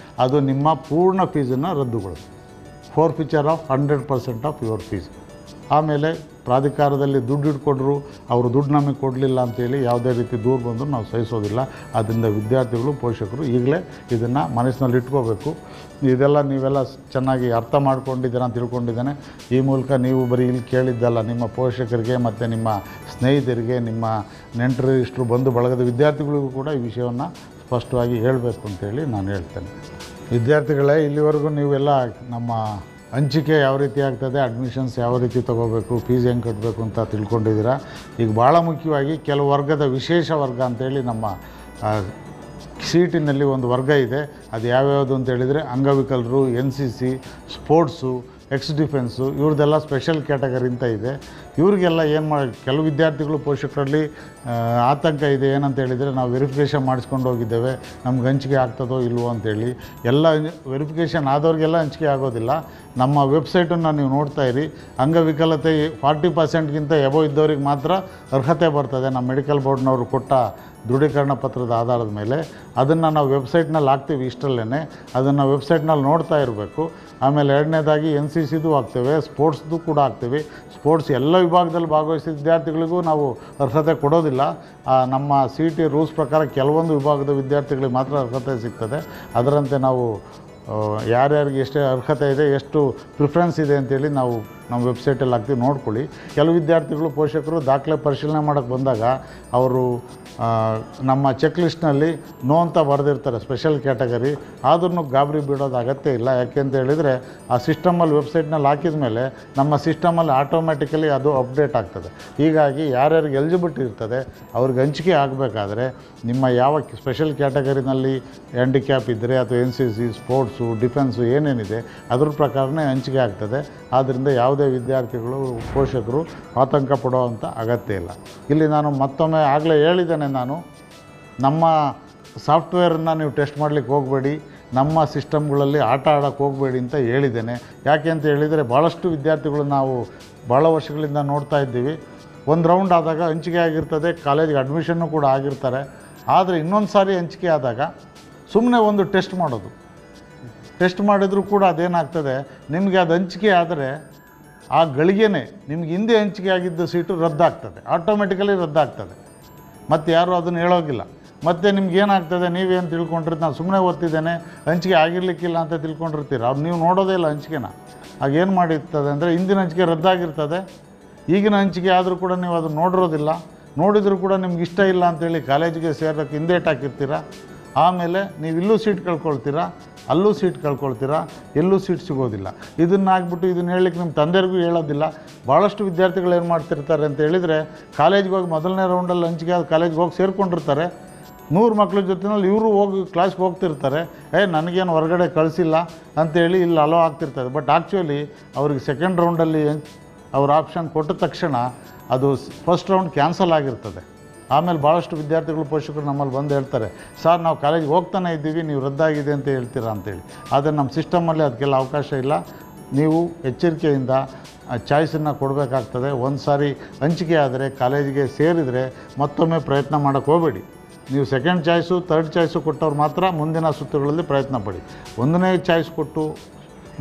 ಅದು ನಿಮ್ಮ ಪೂರ್ಣ ಫೀಸನ್ನು ರದ್ದುಗೊಳಿಸುತ್ತೆ. ಫೋರ್ಫಿಚರ್ ಆಫ್ 100% ಆಫ್ ಯುವರ್ ಫೀಸ್. ಆಮೇಲೆ ಪ್ರಾಧಿಕಾರದಲ್ಲಿ ದುಡ್ಡು ಇಟ್ಕೊಂಡ್ರು, ಅವರು ದುಡ್ಡು ನಮಗೆ ಕೊಡಲಿಲ್ಲ ಅಂತೇಳಿ ಯಾವುದೇ ರೀತಿ ದೂರು ಬಂದರೂ ನಾವು ಸಹಿಸೋದಿಲ್ಲ. ಆದ್ದರಿಂದ ವಿದ್ಯಾರ್ಥಿಗಳು, ಪೋಷಕರು ಈಗಲೇ ಇದನ್ನು ಮನಸ್ಸಿನಲ್ಲಿ ಇಟ್ಕೋಬೇಕು. ಇದೆಲ್ಲ ನೀವೆಲ್ಲ ಚೆನ್ನಾಗಿ ಅರ್ಥ ಮಾಡ್ಕೊಂಡಿದ್ದೀರ ಅಂತ ತಿಳ್ಕೊಂಡಿದ್ದೇನೆ. ಈ ಮೂಲಕ ನೀವು ಬರೀ ಇಲ್ಲಿ ಕೇಳಿದ್ದಲ್ಲ, ನಿಮ್ಮ ಪೋಷಕರಿಗೆ ಮತ್ತು ನಿಮ್ಮ ಸ್ನೇಹಿತರಿಗೆ, ನಿಮ್ಮ ನೆಂಟರು, ಇಷ್ಟರು, ಬಂಧು ಬಳಗದ ವಿದ್ಯಾರ್ಥಿಗಳಿಗೂ ಕೂಡ ಈ ವಿಷಯವನ್ನು ಸ್ಪಷ್ಟವಾಗಿ ಹೇಳಬೇಕು ಅಂತೇಳಿ ನಾನು ಹೇಳ್ತೇನೆ. ವಿದ್ಯಾರ್ಥಿಗಳೇ, ಇಲ್ಲಿವರೆಗೂ ನೀವೆಲ್ಲ ನಮ್ಮ ಹಂಚಿಕೆ ಯಾವ ರೀತಿ ಆಗ್ತದೆ, ಅಡ್ಮಿಷನ್ಸ್ ಯಾವ ರೀತಿ ತೊಗೋಬೇಕು, ಫೀಸ್ ಹೆಂಗೆ ಕಟ್ಟಬೇಕು ಅಂತ ತಿಳ್ಕೊಂಡಿದ್ದೀರಾ. ಈಗ ಭಾಳ ಮುಖ್ಯವಾಗಿ ಕೆಲವು ವರ್ಗದ ವಿಶೇಷ ವರ್ಗ ಅಂತೇಳಿ ನಮ್ಮ ಸೀಟಿನಲ್ಲಿ ಒಂದು ವರ್ಗ ಇದೆ. ಅದು ಯಾವ್ಯಾವುದು ಅಂತೇಳಿದರೆ ಅಂಗವಿಕಲರು, NCC, ಸ್ಪೋರ್ಟ್ಸು, ಎಕ್ಸ್ ಡಿಫೆನ್ಸು, ಇವ್ರದ್ದೆಲ್ಲ ಸ್ಪೆಷಲ್ ಕ್ಯಾಟಗರಿ ಅಂತ ಇದೆ. ಇವ್ರಿಗೆಲ್ಲ ಏನು ಕೆಲವು ವಿದ್ಯಾರ್ಥಿಗಳು, ಪೋಷಕರಲ್ಲಿ ಆತಂಕ ಇದೆ. ಏನಂತ ಹೇಳಿದರೆ, ನಾವು ವೆರಿಫಿಕೇಷನ್ ಮಾಡಿಸ್ಕೊಂಡು ಹೋಗಿದ್ದೇವೆ, ನಮ್ಗೆ ಹಂಚಿಕೆ ಆಗ್ತದೋ ಇಲ್ವೋ ಅಂತೇಳಿ. ಎಲ್ಲ ವೆರಿಫಿಕೇಷನ್ ಆದವ್ರಿಗೆಲ್ಲ ಹಂಚಿಕೆ ಆಗೋದಿಲ್ಲ. ನಮ್ಮ ವೆಬ್ಸೈಟನ್ನು ನೀವು ನೋಡ್ತಾ ಇರಿ. ಅಂಗವಿಕಲತೆ 40%ಗಿಂತ ಎಬೋ ಇದ್ದವ್ರಿಗೆ ಮಾತ್ರ ಅರ್ಹತೆ ಬರ್ತದೆ. ನಮ್ಮ ಮೆಡಿಕಲ್ ಬೋರ್ಡ್ನವರು ಕೊಟ್ಟ ದೃಢೀಕರಣ ಪತ್ರದ ಆಧಾರದ ಮೇಲೆ ಅದನ್ನು ನಾವು ವೆಬ್ಸೈಟ್ನಲ್ಲಿ ಹಾಕ್ತೀವಿ. ಇಷ್ಟರಲ್ಲೇ ಅದನ್ನು ವೆಬ್ಸೈಟ್ನಲ್ಲಿ ನೋಡ್ತಾ ಇರಬೇಕು. ಆಮೇಲೆ ಎರಡನೇದಾಗಿ NCCದು ಹಾಕ್ತೇವೆ, ಸ್ಪೋರ್ಟ್ಸ್ದು ಕೂಡ ಹಾಕ್ತೀವಿ. ಸ್ಪೋರ್ಟ್ಸ್ ಎಲ್ಲ ವಿಭಾಗದಲ್ಲಿ ಭಾಗವಹಿಸಿದ ವಿದ್ಯಾರ್ಥಿಗಳಿಗೂ ನಾವು ಅರ್ಹತೆ ಕೊಡೋದಿಲ್ಲ. ನಮ್ಮ CET ರೂಲ್ಸ್ ಪ್ರಕಾರ ಕೆಲವೊಂದು ವಿಭಾಗದ ವಿದ್ಯಾರ್ಥಿಗಳಿಗೆ ಮಾತ್ರ ಅರ್ಹತೆ ಸಿಗ್ತದೆ. ಅದರಂತೆ ನಾವು ಯಾರ್ಯಾರಿಗೆ ಎಷ್ಟು ಅರ್ಹತೆ ಇದೆ, ಎಷ್ಟು ಪ್ರಿಫರೆನ್ಸ್ ಇದೆ ಅಂತೇಳಿ ನಾವು ನಮ್ಮ ವೆಬ್ಸೈಟಲ್ಲಿ ಹಾಕ್ತೀವಿ, ನೋಡ್ಕೊಳ್ಳಿ. ಕೆಲವು ವಿದ್ಯಾರ್ಥಿಗಳು, ಪೋಷಕರು ದಾಖಲೆ ಪರಿಶೀಲನೆ ಮಾಡೋಕ್ಕೆ ಬಂದಾಗ ಅವರು ನಮ್ಮ ಚೆಕ್ ಲಿಸ್ಟ್ನಲ್ಲಿ ನೋ ಅಂತ ಬರೆದಿರ್ತಾರೆ, ಸ್ಪೆಷಲ್ ಕ್ಯಾಟಗರಿ. ಆದ್ರೂ ಗಾಬರಿ ಬಿಡೋದು ಅಗತ್ಯ ಇಲ್ಲ. ಯಾಕೆ ಅಂತ ಹೇಳಿದರೆ, ಆ ಸಿಸ್ಟಮಲ್ಲಿ ವೆಬ್ಸೈಟ್ನಲ್ಲಿ ಹಾಕಿದ ಮೇಲೆ ನಮ್ಮ ಸಿಸ್ಟಮಲ್ಲಿ ಆಟೋಮ್ಯಾಟಿಕಲಿ ಅದು ಅಪ್ಡೇಟ್ ಆಗ್ತದೆ. ಹೀಗಾಗಿ ಯಾರ್ಯಾರಿಗೆ ಎಲಿಜಿಬಿಲಿಟಿ ಇರ್ತದೆ ಅವ್ರಿಗೆ ಹಂಚಿಕೆ ಆಗಬೇಕಾದ್ರೆ ನಿಮ್ಮ ಯಾವ ಸ್ಪೆಷಲ್ ಕ್ಯಾಟಗರಿನಲ್ಲಿ ಹ್ಯಾಂಡಿಕ್ಯಾಪ್ ಇದ್ದರೆ ಅಥವಾ NCC, ಸ್ಪೋರ್ಟ್ಸು, ಡಿಫೆನ್ಸು ಏನೇನಿದೆ ಅದ್ರ ಪ್ರಕಾರನೇ ಹಂಚಿಕೆ ಆಗ್ತದೆ. ಆದ್ದರಿಂದ ಯಾವುದೇ ವಿದ್ಯಾರ್ಥಿಗಳು, ಪೋಷಕರು ಆತಂಕ ಪಡುವಂಥ ಅಗತ್ಯ ಇಲ್ಲ. ಇಲ್ಲಿ ನಾನು ಮತ್ತೊಮ್ಮೆ ಆಗಲೇ ಹೇಳಿದ್ದೇನೆ, ನಾನು ನಮ್ಮ ಸಾಫ್ಟ್ವೇರನ್ನು ನೀವು ಟೆಸ್ಟ್ ಮಾಡಲಿಕ್ಕೆ ಹೋಗಬೇಡಿ, ನಮ್ಮ ಸಿಸ್ಟಮ್ಗಳಲ್ಲಿ ಆಟ ಆಡೋಕ್ಕೆ ಹೋಗಬೇಡಿ ಅಂತ ಹೇಳಿದ್ದೇನೆ. ಯಾಕೆ ಅಂತ ಹೇಳಿದರೆ, ಭಾಳಷ್ಟು ವಿದ್ಯಾರ್ಥಿಗಳು ನಾವು ಭಾಳ ವರ್ಷಗಳಿಂದ ನೋಡ್ತಾ ಇದ್ದೀವಿ. ಒಂದು ರೌಂಡ್ ಆದಾಗ ಹಂಚಿಕೆ ಆಗಿರ್ತದೆ, ಕಾಲೇಜಿಗೆ ಅಡ್ಮಿಷನ್ನು ಕೂಡ ಆಗಿರ್ತಾರೆ. ಆದರೆ ಇನ್ನೊಂದು ಸಾರಿ ಹಂಚಿಕೆ ಆದಾಗ ಸುಮ್ಮನೆ ಒಂದು ಟೆಸ್ಟ್ ಮಾಡೋದು. ಟೆಸ್ಟ್ ಮಾಡಿದರೂ ಕೂಡ ಅದೇನಾಗ್ತದೆ, ನಿಮಗೆ ಅದು ಹಂಚಿಕೆ ಆದರೆ ಆ ಗಳಿಗೆನೇ ನಿಮ್ಗೆ ಹಿಂದೆ ಹಂಚಿಕೆ ಆಗಿದ್ದ ಸೀಟು ರದ್ದಾಗ್ತದೆ, ಆಟೋಮೆಟಿಕಲಿ ರದ್ದಾಗ್ತದೆ. ಮತ್ತು ಯಾರೂ ಅದನ್ನು ಹೇಳೋಗಿಲ್ಲ. ಮತ್ತು ನಿಮ್ಗೇನಾಗ್ತದೆ, ನೀವೇನು ತಿಳ್ಕೊಂಡಿರ್ತೀವಿ, ನಾನು ಸುಮ್ಮನೆ ಓದ್ತಿದ್ದೇನೆ, ಹಂಚಿಕೆ ಆಗಿರಲಿಕ್ಕಿಲ್ಲ ಅಂತ ತಿಳ್ಕೊಂಡಿರ್ತೀರ. ಅವ್ರು ನೀವು ನೋಡೋದೇ ಇಲ್ಲ ಹಂಚಿಕೆನ. ಆಗೇನು ಮಾಡಿರ್ತದೆ ಅಂದರೆ, ಹಿಂದಿನ ಹಂಚಿಕೆ ರದ್ದಾಗಿರ್ತದೆ, ಈಗಿನ ಹಂಚಿಕೆ ಆದರೂ ಕೂಡ ನೀವು ಅದನ್ನು ನೋಡಿರೋದಿಲ್ಲ. ನೋಡಿದರೂ ಕೂಡ ನಿಮ್ಗೆ ಇಷ್ಟ ಇಲ್ಲ ಅಂತೇಳಿ ಕಾಲೇಜಿಗೆ ಸೇರೋಕ್ಕೆ ಹಿಂದೇಟ್ ಹಾಕಿರ್ತೀರ. ಆಮೇಲೆ ನೀವು ಇಲ್ಲೂ ಸೀಟ್ ಕಳ್ಕೊಳ್ತೀರಾ, ಅಲ್ಲೂ ಸೀಟ್ ಕಳ್ಕೊಳ್ತೀರಾ, ಎಲ್ಲೂ ಸೀಟ್ ಸಿಗೋದಿಲ್ಲ. ಇದನ್ನು ಆಗ್ಬಿಟ್ಟು ಇದನ್ನು ಹೇಳಲಿಕ್ಕೆ ನಿಮ್ಮ ತಂದೆಯರಿಗೂ ಹೇಳೋದಿಲ್ಲ. ಭಾಳಷ್ಟು ವಿದ್ಯಾರ್ಥಿಗಳು ಏನು ಮಾಡ್ತಿರ್ತಾರೆ ಅಂತ ಹೇಳಿದರೆ, ಕಾಲೇಜ್ಗೆ ಹೋಗಿ ಮೊದಲನೇ ರೌಂಡಲ್ಲಿ ಹಂಚಿಕೆ ಆದ ಕಾಲೇಜ್ಗೆ ಹೋಗಿ ಸೇರಿಕೊಂಡಿರ್ತಾರೆ. 100 ಮಕ್ಕಳ ಜೊತೆಯಲ್ಲಿ ಇವರು ಹೋಗಿ ಕ್ಲಾಸ್ಗೆ ಹೋಗ್ತಿರ್ತಾರೆ. ನನಗೇನು ಹೊರಗಡೆ ಕಳಿಸಿಲ್ಲ ಅಂತೇಳಿ ಇಲ್ಲಿ ಅಲೋ ಆಗ್ತಿರ್ತಾರೆ. ಬಟ್ ಆ್ಯಕ್ಚುಲಿ ಅವ್ರಿಗೆ ಸೆಕೆಂಡ್ ರೌಂಡಲ್ಲಿ ಅವ್ರ ಆಪ್ಷನ್ ಕೊಟ್ಟ ತಕ್ಷಣ ಅದು ಫಸ್ಟ್ ರೌಂಡ್ ಕ್ಯಾನ್ಸಲ್ ಆಗಿರ್ತದೆ. ಆಮೇಲೆ ಭಾಳಷ್ಟು ವಿದ್ಯಾರ್ಥಿಗಳು ಪೋಷಕರು ನಮ್ಮಲ್ಲಿ ಬಂದು ಹೇಳ್ತಾರೆ, ಸರ್ ನಾವು ಕಾಲೇಜಿಗೆ ಹೋಗ್ತಾನೆ ಇದ್ದೀವಿ, ನೀವು ರದ್ದಾಗಿದೆ ಅಂತ ಹೇಳ್ತೀರಾ ಅಂತೇಳಿ. ಆದರೆ ನಮ್ಮ ಸಿಸ್ಟಮಲ್ಲಿ ಅದಕ್ಕೆಲ್ಲ ಅವಕಾಶ ಇಲ್ಲ. ನೀವು ಎಚ್ಚರಿಕೆಯಿಂದ ಚಾಯ್ಸನ್ನು ಕೊಡಬೇಕಾಗ್ತದೆ. ಒಂದು ಸಾರಿ ಹಂಚಿಕೆ ಆದರೆ ಕಾಲೇಜಿಗೆ ಸೇರಿದರೆ ಮತ್ತೊಮ್ಮೆ ಪ್ರಯತ್ನ ಮಾಡೋಕ್ಕೆ ಹೋಗಬೇಡಿ. ನೀವು ಸೆಕೆಂಡ್ ಚಾಯ್ಸು ಥರ್ಡ್ ಚಾಯ್ಸು ಕೊಟ್ಟವ್ರು ಮಾತ್ರ ಮುಂದಿನ ಸುತ್ತುಗಳಲ್ಲಿ ಪ್ರಯತ್ನ ಪಡಿ. ಒಂದನೇ ಚಾಯ್ಸ್ ಕೊಟ್ಟು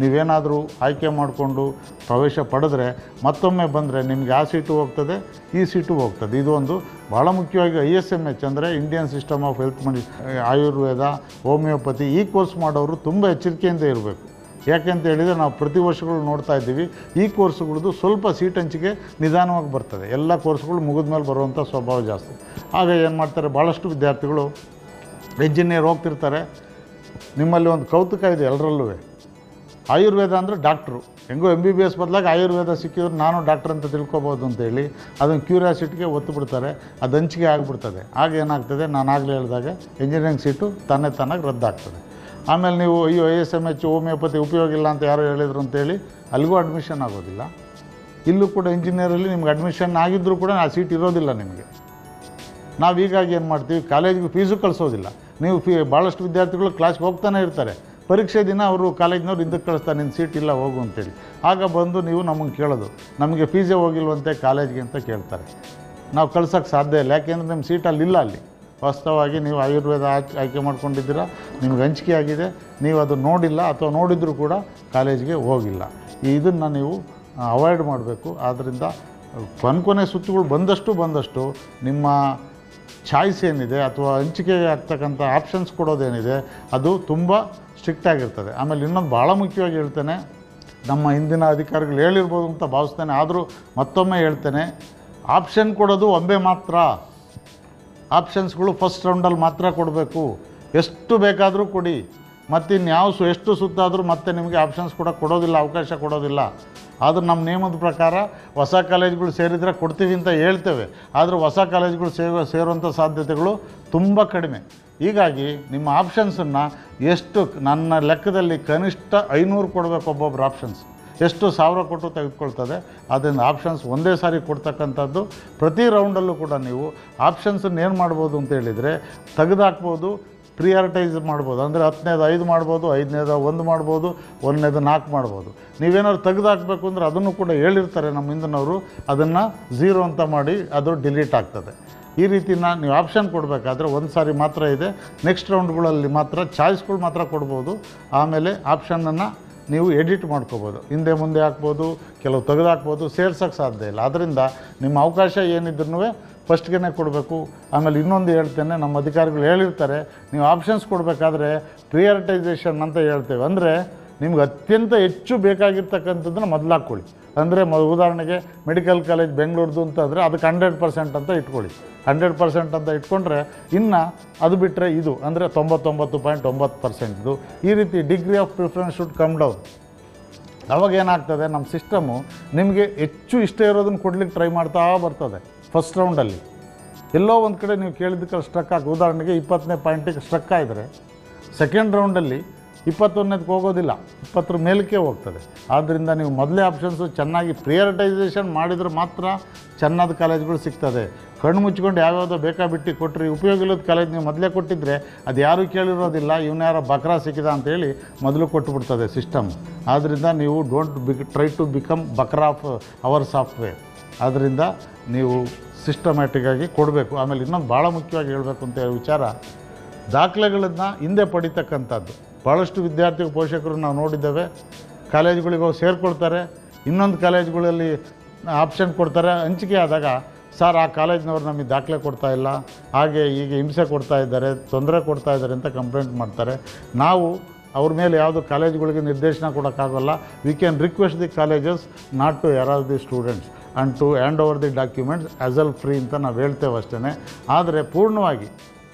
ನೀವೇನಾದರೂ ಆಯ್ಕೆ ಮಾಡಿಕೊಂಡು ಪ್ರವೇಶ ಪಡೆದ್ರೆ ಮತ್ತೊಮ್ಮೆ ಬಂದರೆ ನಿಮಗೆ ಆ ಸೀಟು ಹೋಗ್ತದೆ, ಈ ಸೀಟು ಹೋಗ್ತದೆ. ಇದು ಒಂದು ಭಾಳ ಮುಖ್ಯವಾಗಿ ISMH ಅಂದರೆ Indian system of health Ayurveda, homeopathy ಈ ಕೋರ್ಸ್ ಮಾಡೋರು ತುಂಬ ಎಚ್ಚರಿಕೆಯಿಂದ ಇರಬೇಕು. ಯಾಕೆಂತ ಹೇಳಿದರೆ ನಾವು ಪ್ರತಿ ವರ್ಷಗಳು ನೋಡ್ತಾ ಇದ್ದೀವಿ, ಈ ಕೋರ್ಸ್ಗಳದ್ದು ಸ್ವಲ್ಪ ಸೀಟ್ ಹಂಚಿಕೆ ನಿಧಾನವಾಗಿ ಬರ್ತದೆ. ಎಲ್ಲ ಕೋರ್ಸ್ಗಳು ಮುಗಿದ ಮೇಲೆ ಬರುವಂಥ ಸ್ವಭಾವ ಜಾಸ್ತಿ. ಆಗ ಏನು ಮಾಡ್ತಾರೆ, ಭಾಳಷ್ಟು ವಿದ್ಯಾರ್ಥಿಗಳು ಇಂಜಿನಿಯರ್ ಹೋಗ್ತಿರ್ತಾರೆ. ನಿಮ್ಮಲ್ಲಿ ಒಂದು ಕೌತುಕ ಇದೆ ಎಲ್ಲರಲ್ಲೂ, ಆಯುರ್ವೇದ ಅಂದರೆ ಡಾಕ್ಟ್ರು, ಹೆಂಗೋ MBBS ಬದಲಾಗಿ ಆಯುರ್ವೇದ ಸಿಕ್ಕಿದ್ರು ನಾನು ಡಾಕ್ಟ್ರ್ ಅಂತ ತಿಳ್ಕೊಬೋದು ಅಂತೇಳಿ ಅದನ್ನು ಕ್ಯೂರಿಯಾಸಿಟಿಗೆ ಒತ್ತು ಬಿಡ್ತಾರೆ. ಅದು ಹಂಚಿಕೆ ಆಗಿಬಿಡ್ತದೆ. ಆಗ ಏನಾಗ್ತದೆ, ನಾನು ಆಗಲೇ ಹೇಳಿದಾಗ ಇಂಜಿನಿಯರಿಂಗ್ ಸೀಟು ತಾನಾಗಿ ರದ್ದಾಗ್ತದೆ. ಆಮೇಲೆ ನೀವು ISMH ಹೋಮಿಯೋಪತಿ ಉಪಯೋಗ ಇಲ್ಲ ಅಂತ ಯಾರೋ ಹೇಳಿದ್ರು ಅಂತೇಳಿ ಅಲ್ಲಿಗೂ ಅಡ್ಮಿಷನ್ ಆಗೋದಿಲ್ಲ. ಇಲ್ಲೂ ಕೂಡ ಇಂಜಿನಿಯರಲ್ಲಿ ನಿಮ್ಗೆ ಅಡ್ಮಿಷನ್ ಆಗಿದ್ದರೂ ಕೂಡ ಆ ಸೀಟ್ ಇರೋದಿಲ್ಲ ನಿಮಗೆ. ನಾವು ಹೀಗಾಗಿ ಏನು ಮಾಡ್ತೀವಿ, ಕಾಲೇಜಿಗೆ ಫೀಸು ಕಳಿಸೋದಿಲ್ಲ. ನೀವು ಭಾಳಷ್ಟು ವಿದ್ಯಾರ್ಥಿಗಳು ಕ್ಲಾಸ್ಗೆ ಹೋಗ್ತಾನೆ ಇರ್ತಾರೆ, ಪರೀಕ್ಷೆ ದಿನ ಅವರು ಕಾಲೇಜಿನವ್ರು ಹಿಂದಕ್ಕೆ ಕಳಿಸ್ತಾರೆ, ನಿನ್ನ ಸೀಟ್ ಇಲ್ಲ ಹೋಗು ಅಂತೇಳಿ. ಆಗ ಬಂದು ನೀವು ನಮಗೆ ಕೇಳೋದು, ನಮಗೆ ಫೀಸೇ ಹೋಗಿಲ್ವಂತೆ ಕಾಲೇಜ್ಗೆ ಅಂತ ಕೇಳ್ತಾರೆ. ನಾವು ಕಳ್ಸೋಕ್ಕೆ ಸಾಧ್ಯ ಇಲ್ಲ, ಯಾಕೆಂದರೆ ನಿಮ್ಮ ಸೀಟ್ ಅಲ್ಲಿಲ್ಲ. ಅಲ್ಲಿ ವಾಸ್ತವವಾಗಿ ನೀವು ಆಯುರ್ವೇದ ಆಯ್ಕೆ ಮಾಡ್ಕೊಂಡಿದ್ದೀರಾ, ನಿಮ್ಗೆ ಹಂಚಿಕೆ ಆಗಿದೆ, ನೀವು ಅದು ನೋಡಿಲ್ಲ ಅಥವಾ ನೋಡಿದರೂ ಕೂಡ ಕಾಲೇಜಿಗೆ ಹೋಗಿಲ್ಲ. ಇದನ್ನು ನೀವು ಅವಾಯ್ಡ್ ಮಾಡಬೇಕು. ಆದ್ದರಿಂದ ಕೊನೆ ಸುತ್ತುಗಳು ಬಂದಷ್ಟು ನಿಮ್ಮ ಚಾಯ್ಸ್ ಏನಿದೆ ಅಥವಾ ಹಂಚಿಕೆ ಆಗ್ತಕ್ಕಂಥ ಆಪ್ಷನ್ಸ್ ಕೊಡೋದೇನಿದೆ ಅದು ತುಂಬ ಸ್ಟ್ರಿಕ್ಟ್ ಆಗಿರ್ತದೆ. ಆಮೇಲೆ ಇನ್ನೊಂದು ಭಾಳ ಮುಖ್ಯವಾಗಿ ಹೇಳ್ತೇನೆ, ನಮ್ಮ ಹಿಂದಿನ ಅಧಿಕಾರಿಗಳು ಹೇಳಿರ್ಬೋದು ಅಂತ ಭಾವಿಸ್ತೇನೆ, ಆದರೂ ಮತ್ತೊಮ್ಮೆ ಹೇಳ್ತೇನೆ, ಆಪ್ಷನ್ ಕೊಡೋದು ಒಮ್ಮೆ ಮಾತ್ರ. ಆಪ್ಷನ್ಸ್ಗಳು ಫಸ್ಟ್ ರೌಂಡಲ್ಲಿ ಮಾತ್ರ ಕೊಡಬೇಕು. ಎಷ್ಟು ಬೇಕಾದರೂ ಕೊಡಿ, ಮತ್ತಿನ್ಯಾವ ಎಷ್ಟು ಸುತ್ತಾದರೂ ಮತ್ತೆ ನಿಮಗೆ ಆಪ್ಷನ್ಸ್ ಕೂಡ ಕೊಡೋದಿಲ್ಲ, ಅವಕಾಶ ಕೊಡೋದಿಲ್ಲ. ಆದರೂ ನಮ್ಮ ನಿಯಮದ ಪ್ರಕಾರ ಹೊಸ ಕಾಲೇಜ್ಗಳು ಸೇರಿದರೆ ಕೊಡ್ತೀವಿ ಅಂತ ಹೇಳ್ತೇವೆ, ಆದರೆ ಹೊಸ ಕಾಲೇಜ್ಗಳು ಸೇರುವಂಥ ಸಾಧ್ಯತೆಗಳು ತುಂಬ ಕಡಿಮೆ. ಹೀಗಾಗಿ ನಿಮ್ಮ ಆಪ್ಷನ್ಸನ್ನು ಎಷ್ಟು, ನನ್ನ ಲೆಕ್ಕದಲ್ಲಿ ಕನಿಷ್ಠ 500 ಕೊಡಬೇಕು ಒಬ್ಬೊಬ್ಬರು ಆಪ್ಷನ್ಸ್. ಎಷ್ಟು 1000 ಕೊಟ್ಟು ತೆಗೆದುಕೊಳ್ತದೆ. ಅದರಿಂದ ಆಪ್ಷನ್ಸ್ ಒಂದೇ ಸಾರಿ ಕೊಡ್ತಕ್ಕಂಥದ್ದು. ಪ್ರತಿ ರೌಂಡಲ್ಲೂ ಕೂಡ ನೀವು ಆಪ್ಷನ್ಸನ್ನು ಏನು ಮಾಡ್ಬೋದು ಅಂತ ಹೇಳಿದರೆ ತೆಗೆದುಹಾಕ್ಬೋದು, ಪ್ರಿಯಾರಿಟೈಸ್ ಮಾಡ್ಬೋದು. ಅಂದರೆ 10ನೇದು 5 ಮಾಡ್ಬೋದು, 5ನೇದು 1 ಮಾಡ್ಬೋದು, 1ನೇದು 4 ಮಾಡ್ಬೋದು. ನೀವೇನಾದ್ರು ತೆಗೆದುಹಾಕಬೇಕು ಅಂದರೆ ಅದನ್ನು ಕೂಡ ಹೇಳಿರ್ತಾರೆ ನಮ್ಮ ಹಿಂದಿನವರು, ಅದನ್ನು 0 ಅಂತ ಮಾಡಿ ಅದು ಡಿಲೀಟ್ ಆಗ್ತದೆ. ಈ ರೀತಿನ ನೀವು ಆಪ್ಷನ್ ಕೊಡಬೇಕಾದ್ರೆ ಒಂದು ಸಾರಿ ಮಾತ್ರ ಇದೆ. ನೆಕ್ಸ್ಟ್ ರೌಂಡ್ಗಳಲ್ಲಿ ಮಾತ್ರ ಚಾಯ್ಸ್ಗಳು ಮಾತ್ರ ಕೊಡ್ಬೋದು. ಆಮೇಲೆ ಆಪ್ಷನನ್ನು ನೀವು ಎಡಿಟ್ ಮಾಡ್ಕೋಬೋದು, ಹಿಂದೆ ಮುಂದೆ ಹಾಕ್ಬೋದು, ಕೆಲವು ತೆಗೆದುಹಾಕ್ಬೋದು, ಸೇರ್ಸೋಕ್ಕೆ ಸಾಧ್ಯ ಇಲ್ಲ. ಆದ್ದರಿಂದ ನಿಮ್ಮ ಅವಕಾಶ ಏನಿದ್ರೂ ಫಸ್ಟ್ಗೆ ಕೊಡಬೇಕು. ಆಮೇಲೆ ಇನ್ನೊಂದು ಹೇಳ್ತೇನೆ, ನಮ್ಮ ಅಧಿಕಾರಿಗಳು ಹೇಳಿರ್ತಾರೆ, ನೀವು ಆಪ್ಷನ್ಸ್ ಕೊಡಬೇಕಾದ್ರೆ ಪ್ರಿಯಾರಿಟೈಸೇಷನ್ ಅಂತ ಹೇಳ್ತೇವೆ. ಅಂದರೆ ನಿಮ್ಗೆ ಅತ್ಯಂತ ಹೆಚ್ಚು ಬೇಕಾಗಿರ್ತಕ್ಕಂಥದ್ದನ್ನು ಮೊದಲು ಹಾಕ್ಕೊಳ್ಳಿ. ಅಂದರೆ ಉದಾಹರಣೆಗೆ ಮೆಡಿಕಲ್ ಕಾಲೇಜ್ ಬೆಂಗಳೂರ್ದು ಅಂತಂದರೆ ಅದಕ್ಕೆ 100% ಅಂತ ಇಟ್ಕೊಳ್ಳಿ. 100% ಅಂತ ಇಟ್ಕೊಂಡ್ರೆ ಇನ್ನು ಅದು ಬಿಟ್ಟರೆ ಇದು ಅಂದರೆ 99.9%. ಈ ರೀತಿ degree of preference should come down. ಅವಾಗ ಏನಾಗ್ತದೆ, ನಮ್ಮ ಸಿಸ್ಟಮು ನಿಮಗೆ ಹೆಚ್ಚು ಇಷ್ಟ ಇರೋದನ್ನು ಕೊಡ್ಲಿಕ್ಕೆ ಟ್ರೈ ಮಾಡ್ತಾ ಬರ್ತದೆ. ಫಸ್ಟ್ ರೌಂಡಲ್ಲಿ ಎಲ್ಲೋ ಒಂದು ಕಡೆ ನೀವು ಕೇಳಿದ್ದಕ್ಕೆ ಸ್ಟ್ರಕ್ ಆಗಿ, ಉದಾಹರಣೆಗೆ 20ನೇ ಪಾಯಿಂಟಿಗೆ ಸ್ಟ್ರಕ್ ಆಗಿದ್ರೆ ಸೆಕೆಂಡ್ ರೌಂಡಲ್ಲಿ 21ನೇದಕ್ಕೆ ಹೋಗೋದಿಲ್ಲ, 20ರ ಮೇಲಕ್ಕೆ ಹೋಗ್ತದೆ. ಆದ್ದರಿಂದ ನೀವು ಮೊದಲೇ ಆಪ್ಷನ್ಸು ಚೆನ್ನಾಗಿ ಪ್ರಿಯಾರಿಟೈಸೇಷನ್ ಮಾಡಿದರೆ ಮಾತ್ರ ಚೆನ್ನಾದ ಕಾಲೇಜ್ಗಳು ಸಿಗ್ತದೆ. ಕಣ್ಣು ಮುಚ್ಕೊಂಡು ಯಾವ್ಯಾವುದೋ ಬೇಕಾಬಿಟ್ಟು ಕೊಟ್ಟರೆ ಉಪಯೋಗ ಇಲ್ಲದ ಕಾಲೇಜ್ ನೀವು ಮೊದಲೇ ಕೊಟ್ಟಿದ್ದರೆ ಅದು ಯಾರೂ ಕೇಳಿರೋದಿಲ್ಲ, ಇವನು ಯಾರೋ ಬಕ್ರಾ ಸಿಕ್ಕಿದ ಅಂತೇಳಿ ಮೊದಲು ಕೊಟ್ಟುಬಿಡ್ತದೆ ಸಿಸ್ಟಮ್. ಆದ್ದರಿಂದ ನೀವು ಟ್ರೈ ಟು ಬಿಕಮ್ ಬಕ್ರಾ ಆಫ್ ಅವರ್ ಸಾಫ್ಟ್ವೇರ್. ಆದ್ದರಿಂದ ನೀವು ಸಿಸ್ಟಮ್ಯಾಟಿಕ್ಕಾಗಿ ಕೊಡಬೇಕು. ಆಮೇಲೆ ಇನ್ನೊಂದು ಭಾಳ ಮುಖ್ಯವಾಗಿ ಹೇಳಬೇಕು ಅಂತ ವಿಚಾರ, ದಾಖಲೆಗಳನ್ನು ಹಿಂದೆ ಪಡಿತಕ್ಕಂಥದ್ದು. ಭಾಳಷ್ಟು ವಿದ್ಯಾರ್ಥಿ ಪೋಷಕರು ನಾವು ನೋಡಿದ್ದೇವೆ, ಕಾಲೇಜುಗಳಿಗೆ ಹೋಗಿ ಸೇರಿಕೊಳ್ತಾರೆ, ಇನ್ನೊಂದು ಕಾಲೇಜುಗಳಲ್ಲಿ ಆಪ್ಷನ್ ಕೊಡ್ತಾರೆ. ಹಂಚಿಕೆ ಆದಾಗ ಸರ್ ಆ ಕಾಲೇಜಿನವ್ರು ನಮಗೆ ದಾಖಲೆ ಕೊಡ್ತಾಯಿಲ್ಲ, ಹಾಗೆ ಹೀಗೆ ಹಿಂಸೆ ಕೊಡ್ತಾ ಇದ್ದಾರೆ, ತೊಂದರೆ ಕೊಡ್ತಾ ಇದ್ದಾರೆ ಅಂತ ಕಂಪ್ಲೇಂಟ್ ಮಾಡ್ತಾರೆ. ನಾವು ಅವ್ರ ಮೇಲೆ ಯಾವುದು ಕಾಲೇಜುಗಳಿಗೆ ನಿರ್ದೇಶನ ಕೊಡೋಕ್ಕಾಗಲ್ಲ. We can request the colleges not to harass the students and to hand over the documents as well free ಅಂತ ನಾವು ಹೇಳ್ತೇವೆ ಅಷ್ಟೇ. ಆದರೆ ಪೂರ್ಣವಾಗಿ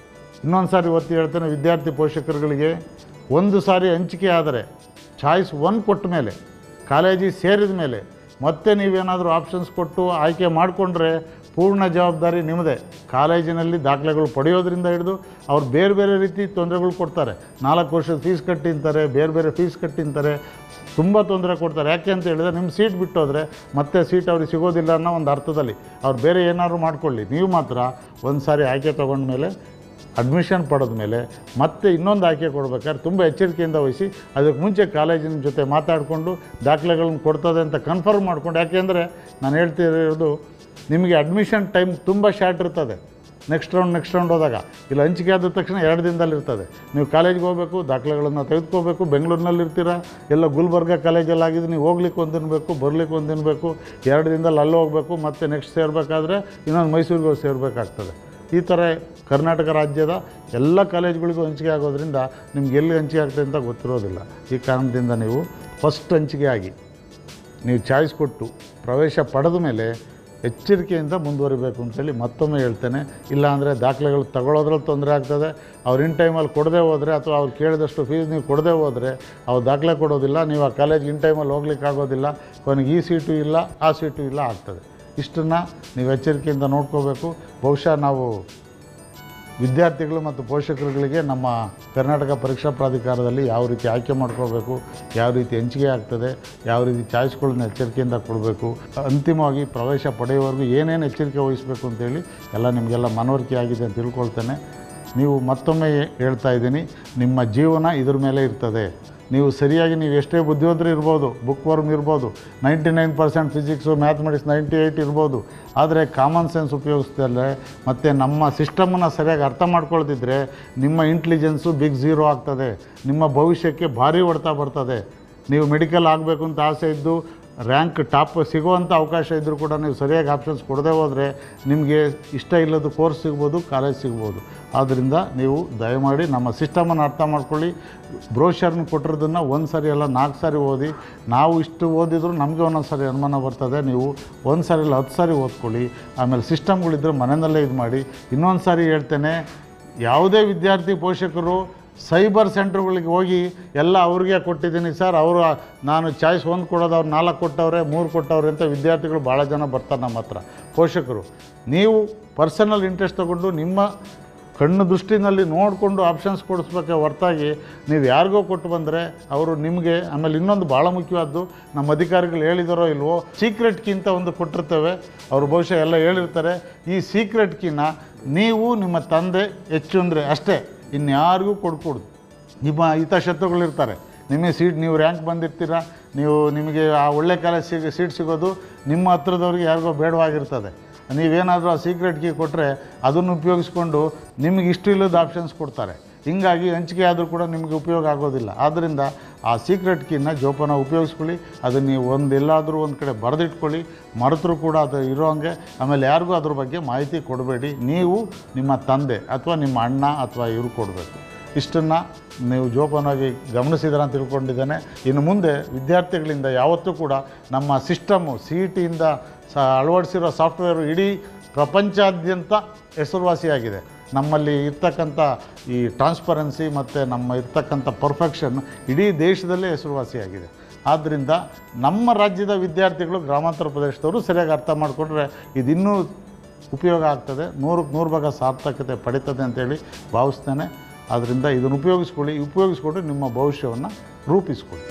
ಇನ್ನೊಂದು ಸಾರಿ ಒತ್ತಿ ಹೇಳ್ತೇನೆ, ವಿದ್ಯಾರ್ಥಿ ಪೋಷಕರುಗಳಿಗೆ ಒಂದು ಸಾರಿ ಹಂಚಿಕೆ ಆದರೆ ಚಾಯ್ಸ್ 1 ಕೊಟ್ಟ ಮೇಲೆ ಕಾಲೇಜಿಗೆ ಸೇರಿದ ಮೇಲೆ ಮತ್ತೆ ನೀವೇನಾದರೂ ಆಪ್ಷನ್ಸ್ ಕೊಟ್ಟು ಆಯ್ಕೆ ಮಾಡಿಕೊಂಡ್ರೆ ಪೂರ್ಣ ಜವಾಬ್ದಾರಿ ನಿಮ್ಮದೇ. ಕಾಲೇಜಿನಲ್ಲಿ ದಾಖಲೆಗಳು ಪಡೆಯೋದ್ರಿಂದ ಹಿಡಿದು ಅವ್ರು ಬೇರೆ ಬೇರೆ ರೀತಿ ತೊಂದರೆಗಳು ಕೊಡ್ತಾರೆ. 4 ವರ್ಷದ ಫೀಸ್ ಕಟ್ಟಿ ಅಂತಾರೆ, ಬೇರೆ ಬೇರೆ ಫೀಸ್ ಕಟ್ಟಿ ಅಂತಾರೆ, ತುಂಬ ತೊಂದರೆ ಕೊಡ್ತಾರೆ. ಯಾಕೆ ಅಂತ ಹೇಳಿದ್ರೆ ನಿಮ್ಮ ಸೀಟ್ ಬಿಟ್ಟೋದ್ರೆ ಮತ್ತೆ ಸೀಟ್ ಅವ್ರಿಗೆ ಸಿಗೋದಿಲ್ಲ ಅನ್ನೋ ಒಂದು ಅರ್ಥದಲ್ಲಿ ಅವ್ರು ಬೇರೆ ಏನಾದ್ರು ಮಾಡ್ಕೊಳ್ಳಿ. ನೀವು ಮಾತ್ರ ಒಂದು ಸಾರಿ ಆಯ್ಕೆ ತೊಗೊಂಡ್ಮೇಲೆ ಅಡ್ಮಿಷನ್ ಪಡೆದ ಮೇಲೆ ಮತ್ತೆ ಇನ್ನೊಂದು ಆಯ್ಕೆ ಕೊಡ್ಬೇಕಾದ್ರೆ ತುಂಬ ಎಚ್ಚರಿಕೆಯಿಂದ ವಹಿಸಿ. ಅದಕ್ಕೆ ಮುಂಚೆ ಕಾಲೇಜಿನ ಜೊತೆ ಮಾತಾಡಿಕೊಂಡು ದಾಖಲೆಗಳನ್ನ ಕೊಡ್ತದೆ ಅಂತ ಕನ್ಫರ್ಮ್ ಮಾಡ್ಕೊಂಡು. ಯಾಕೆಂದರೆ ನಾನು ಹೇಳ್ತಿರೋದು ನಿಮಗೆ ಅಡ್ಮಿಷನ್ ಟೈಮ್ ತುಂಬ ಶಾರ್ಟ್ ಇರ್ತದೆ. ನೆಕ್ಸ್ಟ್ ರೌಂಡ್ ಹೋದಾಗ ಇಲ್ಲ ಹಂಚಿಕೆ ಆದ ತಕ್ಷಣ 2 ದಿನದಲ್ಲಿ ಇರ್ತದೆ. ನೀವು ಕಾಲೇಜ್ಗೆ ಹೋಗಬೇಕು, ದಾಖಲೆಗಳನ್ನು ತೆಗೆದುಕೋಬೇಕು. ಬೆಂಗಳೂರಿನಲ್ಲಿ ಇರ್ತೀರ, ಎಲ್ಲ ಗುಲ್ಬರ್ಗ ಕಾಲೇಜಲ್ಲಿ ಆಗಿದೆ, ನೀವು ಹೋಗ್ಲಿಕ್ಕೆ ಒಂದು ದಿನ ಬೇಕು, ಬರಲಿಕ್ಕೆ ಒಂದು ದಿನ ಬೇಕು, 2 ದಿನದಲ್ಲಿ ಅಲ್ಲಿ ಹೋಗಬೇಕು. ಮತ್ತು ನೆಕ್ಸ್ಟ್ ಸೇರಬೇಕಾದ್ರೆ ಇನ್ನೊಂದು ಮೈಸೂರಿಗೆ ಹೋಗಿ ಸೇರಬೇಕಾಗ್ತದೆ. ಈ ಥರ ಕರ್ನಾಟಕ ರಾಜ್ಯದ ಎಲ್ಲ ಕಾಲೇಜುಗಳಿಗೂ ಹಂಚಿಕೆ ಆಗೋದ್ರಿಂದ ನಿಮ್ಗೆ ಎಲ್ಲಿ ಹಂಚಿಕೆ ಆಗ್ತದೆ ಅಂತ ಗೊತ್ತಿರೋದಿಲ್ಲ. ಈ ಕಾರಣದಿಂದ ನೀವು ಫಸ್ಟ್ ಹಂಚಿಕೆ ಆಗಿ ನೀವು ಚಾಯ್ಸ್ ಕೊಟ್ಟು ಪ್ರವೇಶ ಪಡೆದ ಮೇಲೆ ಎಚ್ಚರಿಕೆಯಿಂದ ಮುಂದುವರಿಬೇಕು ಅಂತೇಳಿ ಮತ್ತೊಮ್ಮೆ ಹೇಳ್ತೇನೆ. ಇಲ್ಲಾಂದರೆ ದಾಖಲೆಗಳು ತಗೊಳ್ಳೋದ್ರಲ್ಲಿ ತೊಂದರೆ ಆಗ್ತದೆ. ಅವ್ರು ಇನ್ ಟೈಮಲ್ಲಿ ಕೊಡದೆ ಹೋದರೆ ಅಥವಾ ಅವ್ರು ಕೇಳಿದಷ್ಟು ಫೀಸ್ ನೀವು ಕೊಡದೆ ಹೋದರೆ ಅವ್ರು ದಾಖಲೆ ಕೊಡೋದಿಲ್ಲ, ನೀವು ಆ ಕಾಲೇಜ್ಗೆ ಇನ್ ಟೈಮಲ್ಲಿ ಹೋಗ್ಲಿಕ್ಕೆ ಆಗೋದಿಲ್ಲ, ಕೊನೆಗೆ ಈ ಸೀಟು ಇಲ್ಲ ಆ ಸೀಟು ಇಲ್ಲ ಆಗ್ತದೆ. ಇಷ್ಟನ್ನು ನೀವು ಎಚ್ಚರಿಕೆಯಿಂದ ನೋಡ್ಕೋಬೇಕು. ಬಹುಶಃ ನಾವು ವಿದ್ಯಾರ್ಥಿಗಳು ಮತ್ತು ಪೋಷಕರುಗಳಿಗೆ ನಮ್ಮ ಕರ್ನಾಟಕ ಪರೀಕ್ಷಾ ಪ್ರಾಧಿಕಾರದಲ್ಲಿ ಯಾವ ರೀತಿ ಆಯ್ಕೆ ಮಾಡ್ಕೋಬೇಕು, ಯಾವ ರೀತಿ ಹಂಚಿಕೆ ಆಗ್ತದೆ, ಯಾವ ರೀತಿ ಚಾಯ್ಸ್ಗಳನ್ನ ಎಚ್ಚರಿಕೆಯಿಂದ ಕೊಡಬೇಕು, ಅಂತಿಮವಾಗಿ ಪ್ರವೇಶ ಪಡೆಯುವವರೆಗೂ ಏನೇನು ಎಚ್ಚರಿಕೆ ವಹಿಸಬೇಕು ಅಂತೇಳಿ ಎಲ್ಲ ನಿಮಗೆಲ್ಲ ಮನವರಿಕೆ ಆಗಿದೆ ಅಂತ ತಿಳ್ಕೊಳ್ತೇನೆ. ನೀವು ಮತ್ತೊಮ್ಮೆ ಹೇಳ್ತಾ ಇದ್ದೀನಿ, ನಿಮ್ಮ ಜೀವನ ಇದ್ರ ಮೇಲೆ ಇರ್ತದೆ. ನೀವು ಸರಿಯಾಗಿ ನೀವು ಎಷ್ಟೇ ಬುದ್ಧಿವಂತರು ಇರ್ಬೋದು, ಬುಕ್ ವರ್ಮ್ ಇರ್ಬೋದು, 99% ಫಿಸಿಕ್ಸು ಮ್ಯಾಥಮೆಟಿಕ್ಸ್ 98 ಇರ್ಬೋದು, ಆದರೆ ಕಾಮನ್ ಸೆನ್ಸ್ ಉಪಯೋಗಿಸ್ದಲ್ಲೇ ಮತ್ತು ನಮ್ಮ ಸಿಸ್ಟಮನ್ನು ಸರಿಯಾಗಿ ಅರ್ಥ ಮಾಡ್ಕೊಳ್ತಿದ್ರೆ ನಿಮ್ಮ ಇಂಟೆಲಿಜೆನ್ಸು ಬಿಗ್ ಝೀರೋ ಆಗ್ತದೆ. ನಿಮ್ಮ ಭವಿಷ್ಯಕ್ಕೆ ಭಾರಿ ಹೊಡ್ತಾ ಬರ್ತದೆ. ನೀವು ಮೆಡಿಕಲ್ ಆಗಬೇಕು ಅಂತ ಆಸೆ ಇದ್ದು ರ್ಯಾಂಕ್ ಟಾಪ್ ಸಿಗುವಂಥ ಅವಕಾಶ ಇದ್ದರೂ ಕೂಡ ನೀವು ಸರಿಯಾಗಿ ಆಪ್ಷನ್ಸ್ ಕೊಡದೆ ಹೋದರೆ ನಿಮಗೆ ಇಷ್ಟ ಇಲ್ಲದ ಕೋರ್ಸ್ ಸಿಗ್ಬೋದು, ಕಾಲೇಜ್ ಸಿಗ್ಬೋದು. ಆದ್ದರಿಂದ ನೀವು ದಯಮಾಡಿ ನಮ್ಮ ಸಿಸ್ಟಮನ್ನು ಅರ್ಥ ಮಾಡ್ಕೊಳ್ಳಿ. ಬ್ರೋಷರ್ನ ಕೊಟ್ಟಿರೋದನ್ನು 1 ಸಾರಿ ಅಲ್ಲ 4 ಸಾರಿ ಓದಿ. ನಾವು ಇಷ್ಟು ಓದಿದ್ರು ನಮಗೆ ಒಂದೊಂದು ಸಾರಿ ಅನುಮಾನ ಬರ್ತದೆ. ನೀವು 1 ಸಾರಿ ಇಲ್ಲ 10 ಸಾರಿ ಓದ್ಕೊಳ್ಳಿ. ಆಮೇಲೆ ಸಿಸ್ಟಮ್ಗಳಿದ್ದರೆ ಮನೆಯಲ್ಲೇ ಇದು ಮಾಡಿ. ಇನ್ನೊಂದು ಸಾರಿ ಹೇಳ್ತೇನೆ, ಯಾವುದೇ ವಿದ್ಯಾರ್ಥಿ ಪೋಷಕರು ಸೈಬರ್ ಸೆಂಟ್ರ್ಗಳಿಗೆ ಹೋಗಿ ಎಲ್ಲ ಅವ್ರಿಗೆ ಕೊಟ್ಟಿದ್ದೀನಿ ಸರ್, ಅವರು ನಾನು ಚಾಯ್ಸ್ 1 ಕೊಡೋದು ಅವ್ರು 4 ಕೊಟ್ಟವ್ರೆ 3 ಕೊಟ್ಟವ್ರೆ ಅಂತ ವಿದ್ಯಾರ್ಥಿಗಳು ಭಾಳ ಜನ ಬರ್ತಾರೆ ನಮ್ಮ ಹತ್ರ. ಪೋಷಕರು ನೀವು ಪರ್ಸನಲ್ ಇಂಟ್ರೆಸ್ಟ್ ತೊಗೊಂಡು ನಿಮ್ಮ ಕಣ್ಣು ದೃಷ್ಟಿನಲ್ಲಿ ನೋಡಿಕೊಂಡು ಆಪ್ಷನ್ಸ್ ಕೊಡಿಸ್ಬೇಕೆ ಹೊರತಾಗಿ ನೀವು ಯಾರಿಗೋ ಕೊಟ್ಟು ಬಂದರೆ ಅವರು ನಿಮಗೆ. ಆಮೇಲೆ ಇನ್ನೊಂದು ಭಾಳ ಮುಖ್ಯವಾದ್ದು, ನಮ್ಮ ಅಧಿಕಾರಿಗಳು ಹೇಳಿದಾರೋ ಇಲ್ವೋ, ಸೀಕ್ರೆಟ್ ಕೀ ಅಂತ ಒಂದು ಕೊಟ್ಟಿರ್ತೇವೆ. ಅವರು ಬಹುಶಃ ಎಲ್ಲ ಹೇಳಿರ್ತಾರೆ. ಈ ಸೀಕ್ರೆಟ್ ಕೀನ ನೀವು ನಿಮ್ಮ ತಂದೆ ಹೆಚ್ಚು ಅಂದರೆ ಅಷ್ಟೇ, ಇನ್ಯಾರಿಗೂ ಕೊಡ್ಕೊಡ್ದು. ನಿಮ್ಮ ಹಿತಶತ್ರುಗಳಿರ್ತಾರೆ. ನಿಮಗೆ ಸೀಟ್, ನೀವು ರ್ಯಾಂಕ್ ಬಂದಿರ್ತೀರ, ನಿಮಗೆ ಆ ಒಳ್ಳೆ ಕಾಲೇಜ್ ಸೀಟ್ ಸಿಗೋದು ನಿಮ್ಮ ಹತ್ರದವ್ರಿಗೆ ಯಾರಿಗೋ ಬೇಡವಾಗಿರ್ತದೆ. ನೀವೇನಾದರೂ ಆ ಸೀಕ್ರೆಟ್ ಕೀ ಕೊಟ್ಟರೆ ಅದನ್ನು ಉಪಯೋಗಿಸ್ಕೊಂಡು ನಿಮಗೆ ಇಷ್ಟು ಇಲ್ಲದ ಆಪ್ಷನ್ಸ್ ಕೊಡ್ತಾರೆ. ಹೀಗಾಗಿ ಹಂಚಿಕೆ ಆದರೂ ಕೂಡ ನಿಮಗೆ ಉಪಯೋಗ ಆಗೋದಿಲ್ಲ. ಆದ್ದರಿಂದ ಆ ಸೀಕ್ರೆಟ್ ಕೀನ ಜೋಪಾನ ಉಪಯೋಗಿಸ್ಕೊಳ್ಳಿ. ಅದನ್ನು ನೀವು ಎಲ್ಲಾದರೂ ಒಂದು ಕಡೆ ಬರೆದಿಟ್ಕೊಳ್ಳಿ. ಮರೆತರೂ ಕೂಡ ಅದು ಇರೋ ಹಂಗೆ. ಆಮೇಲೆ ಯಾರಿಗೂ ಅದ್ರ ಬಗ್ಗೆ ಮಾಹಿತಿ ಕೊಡಬೇಡಿ. ನೀವು ನಿಮ್ಮ ತಂದೆ ಅಥವಾ ನಿಮ್ಮ ಅಣ್ಣ ಅಥವಾ ಇವರು ಕೊಡಬೇಕು. ಇಷ್ಟನ್ನು ನೀವು ಜೋಪಾನವಾಗಿ ಗಮನಿಸಿದ್ರೆ ಅಂತ ತಿಳ್ಕೊಂಡಿದ್ದೇನೆ. ಇನ್ನು ಮುಂದೆ ವಿದ್ಯಾರ್ಥಿಗಳಿಂದ ಯಾವತ್ತೂ ಕೂಡ ನಮ್ಮ ಸಿಸ್ಟಮು CET-ಯಿಂದ ಅಳವಡಿಸಿರೋ ಸಾಫ್ಟ್ವೇರು ಇಡೀ ಪ್ರಪಂಚಾದ್ಯಂತ ಹೆಸರುವಾಸಿಯಾಗಿದೆ. ನಮ್ಮಲ್ಲಿ ಇರ್ತಕ್ಕಂಥ ಈ ಟ್ರಾನ್ಸ್ಪರೆನ್ಸಿ ಮತ್ತು ನಮ್ಮ ಇರ್ತಕ್ಕಂಥ ಪರ್ಫೆಕ್ಷನ್ ಇಡೀ ದೇಶದಲ್ಲೇ ಹೆಸರುವಾಸಿಯಾಗಿದೆ. ಆದ್ದರಿಂದ ನಮ್ಮ ರಾಜ್ಯದ ವಿದ್ಯಾರ್ಥಿಗಳು ಗ್ರಾಮಾಂತರ ಪ್ರದೇಶದವರು ಸರಿಯಾಗಿ ಅರ್ಥ ಮಾಡಿಕೊಂಡ್ರೆ ಇದಿನ್ನೂ ಉಪಯೋಗ ಆಗ್ತದೆ, 100ಕ್ಕೆ 100 ಭಾಗ ಸಾರ್ಥಕತೆ ಪಡೀತದೆ ಅಂತೇಳಿ ಭಾವಿಸ್ತೇನೆ. ಆದ್ದರಿಂದ ಇದನ್ನು ಉಪಯೋಗಿಸ್ಕೊಂಡು ನಿಮ್ಮ ಭವಿಷ್ಯವನ್ನು ರೂಪಿಸ್ಕೊಳ್ಳಿ.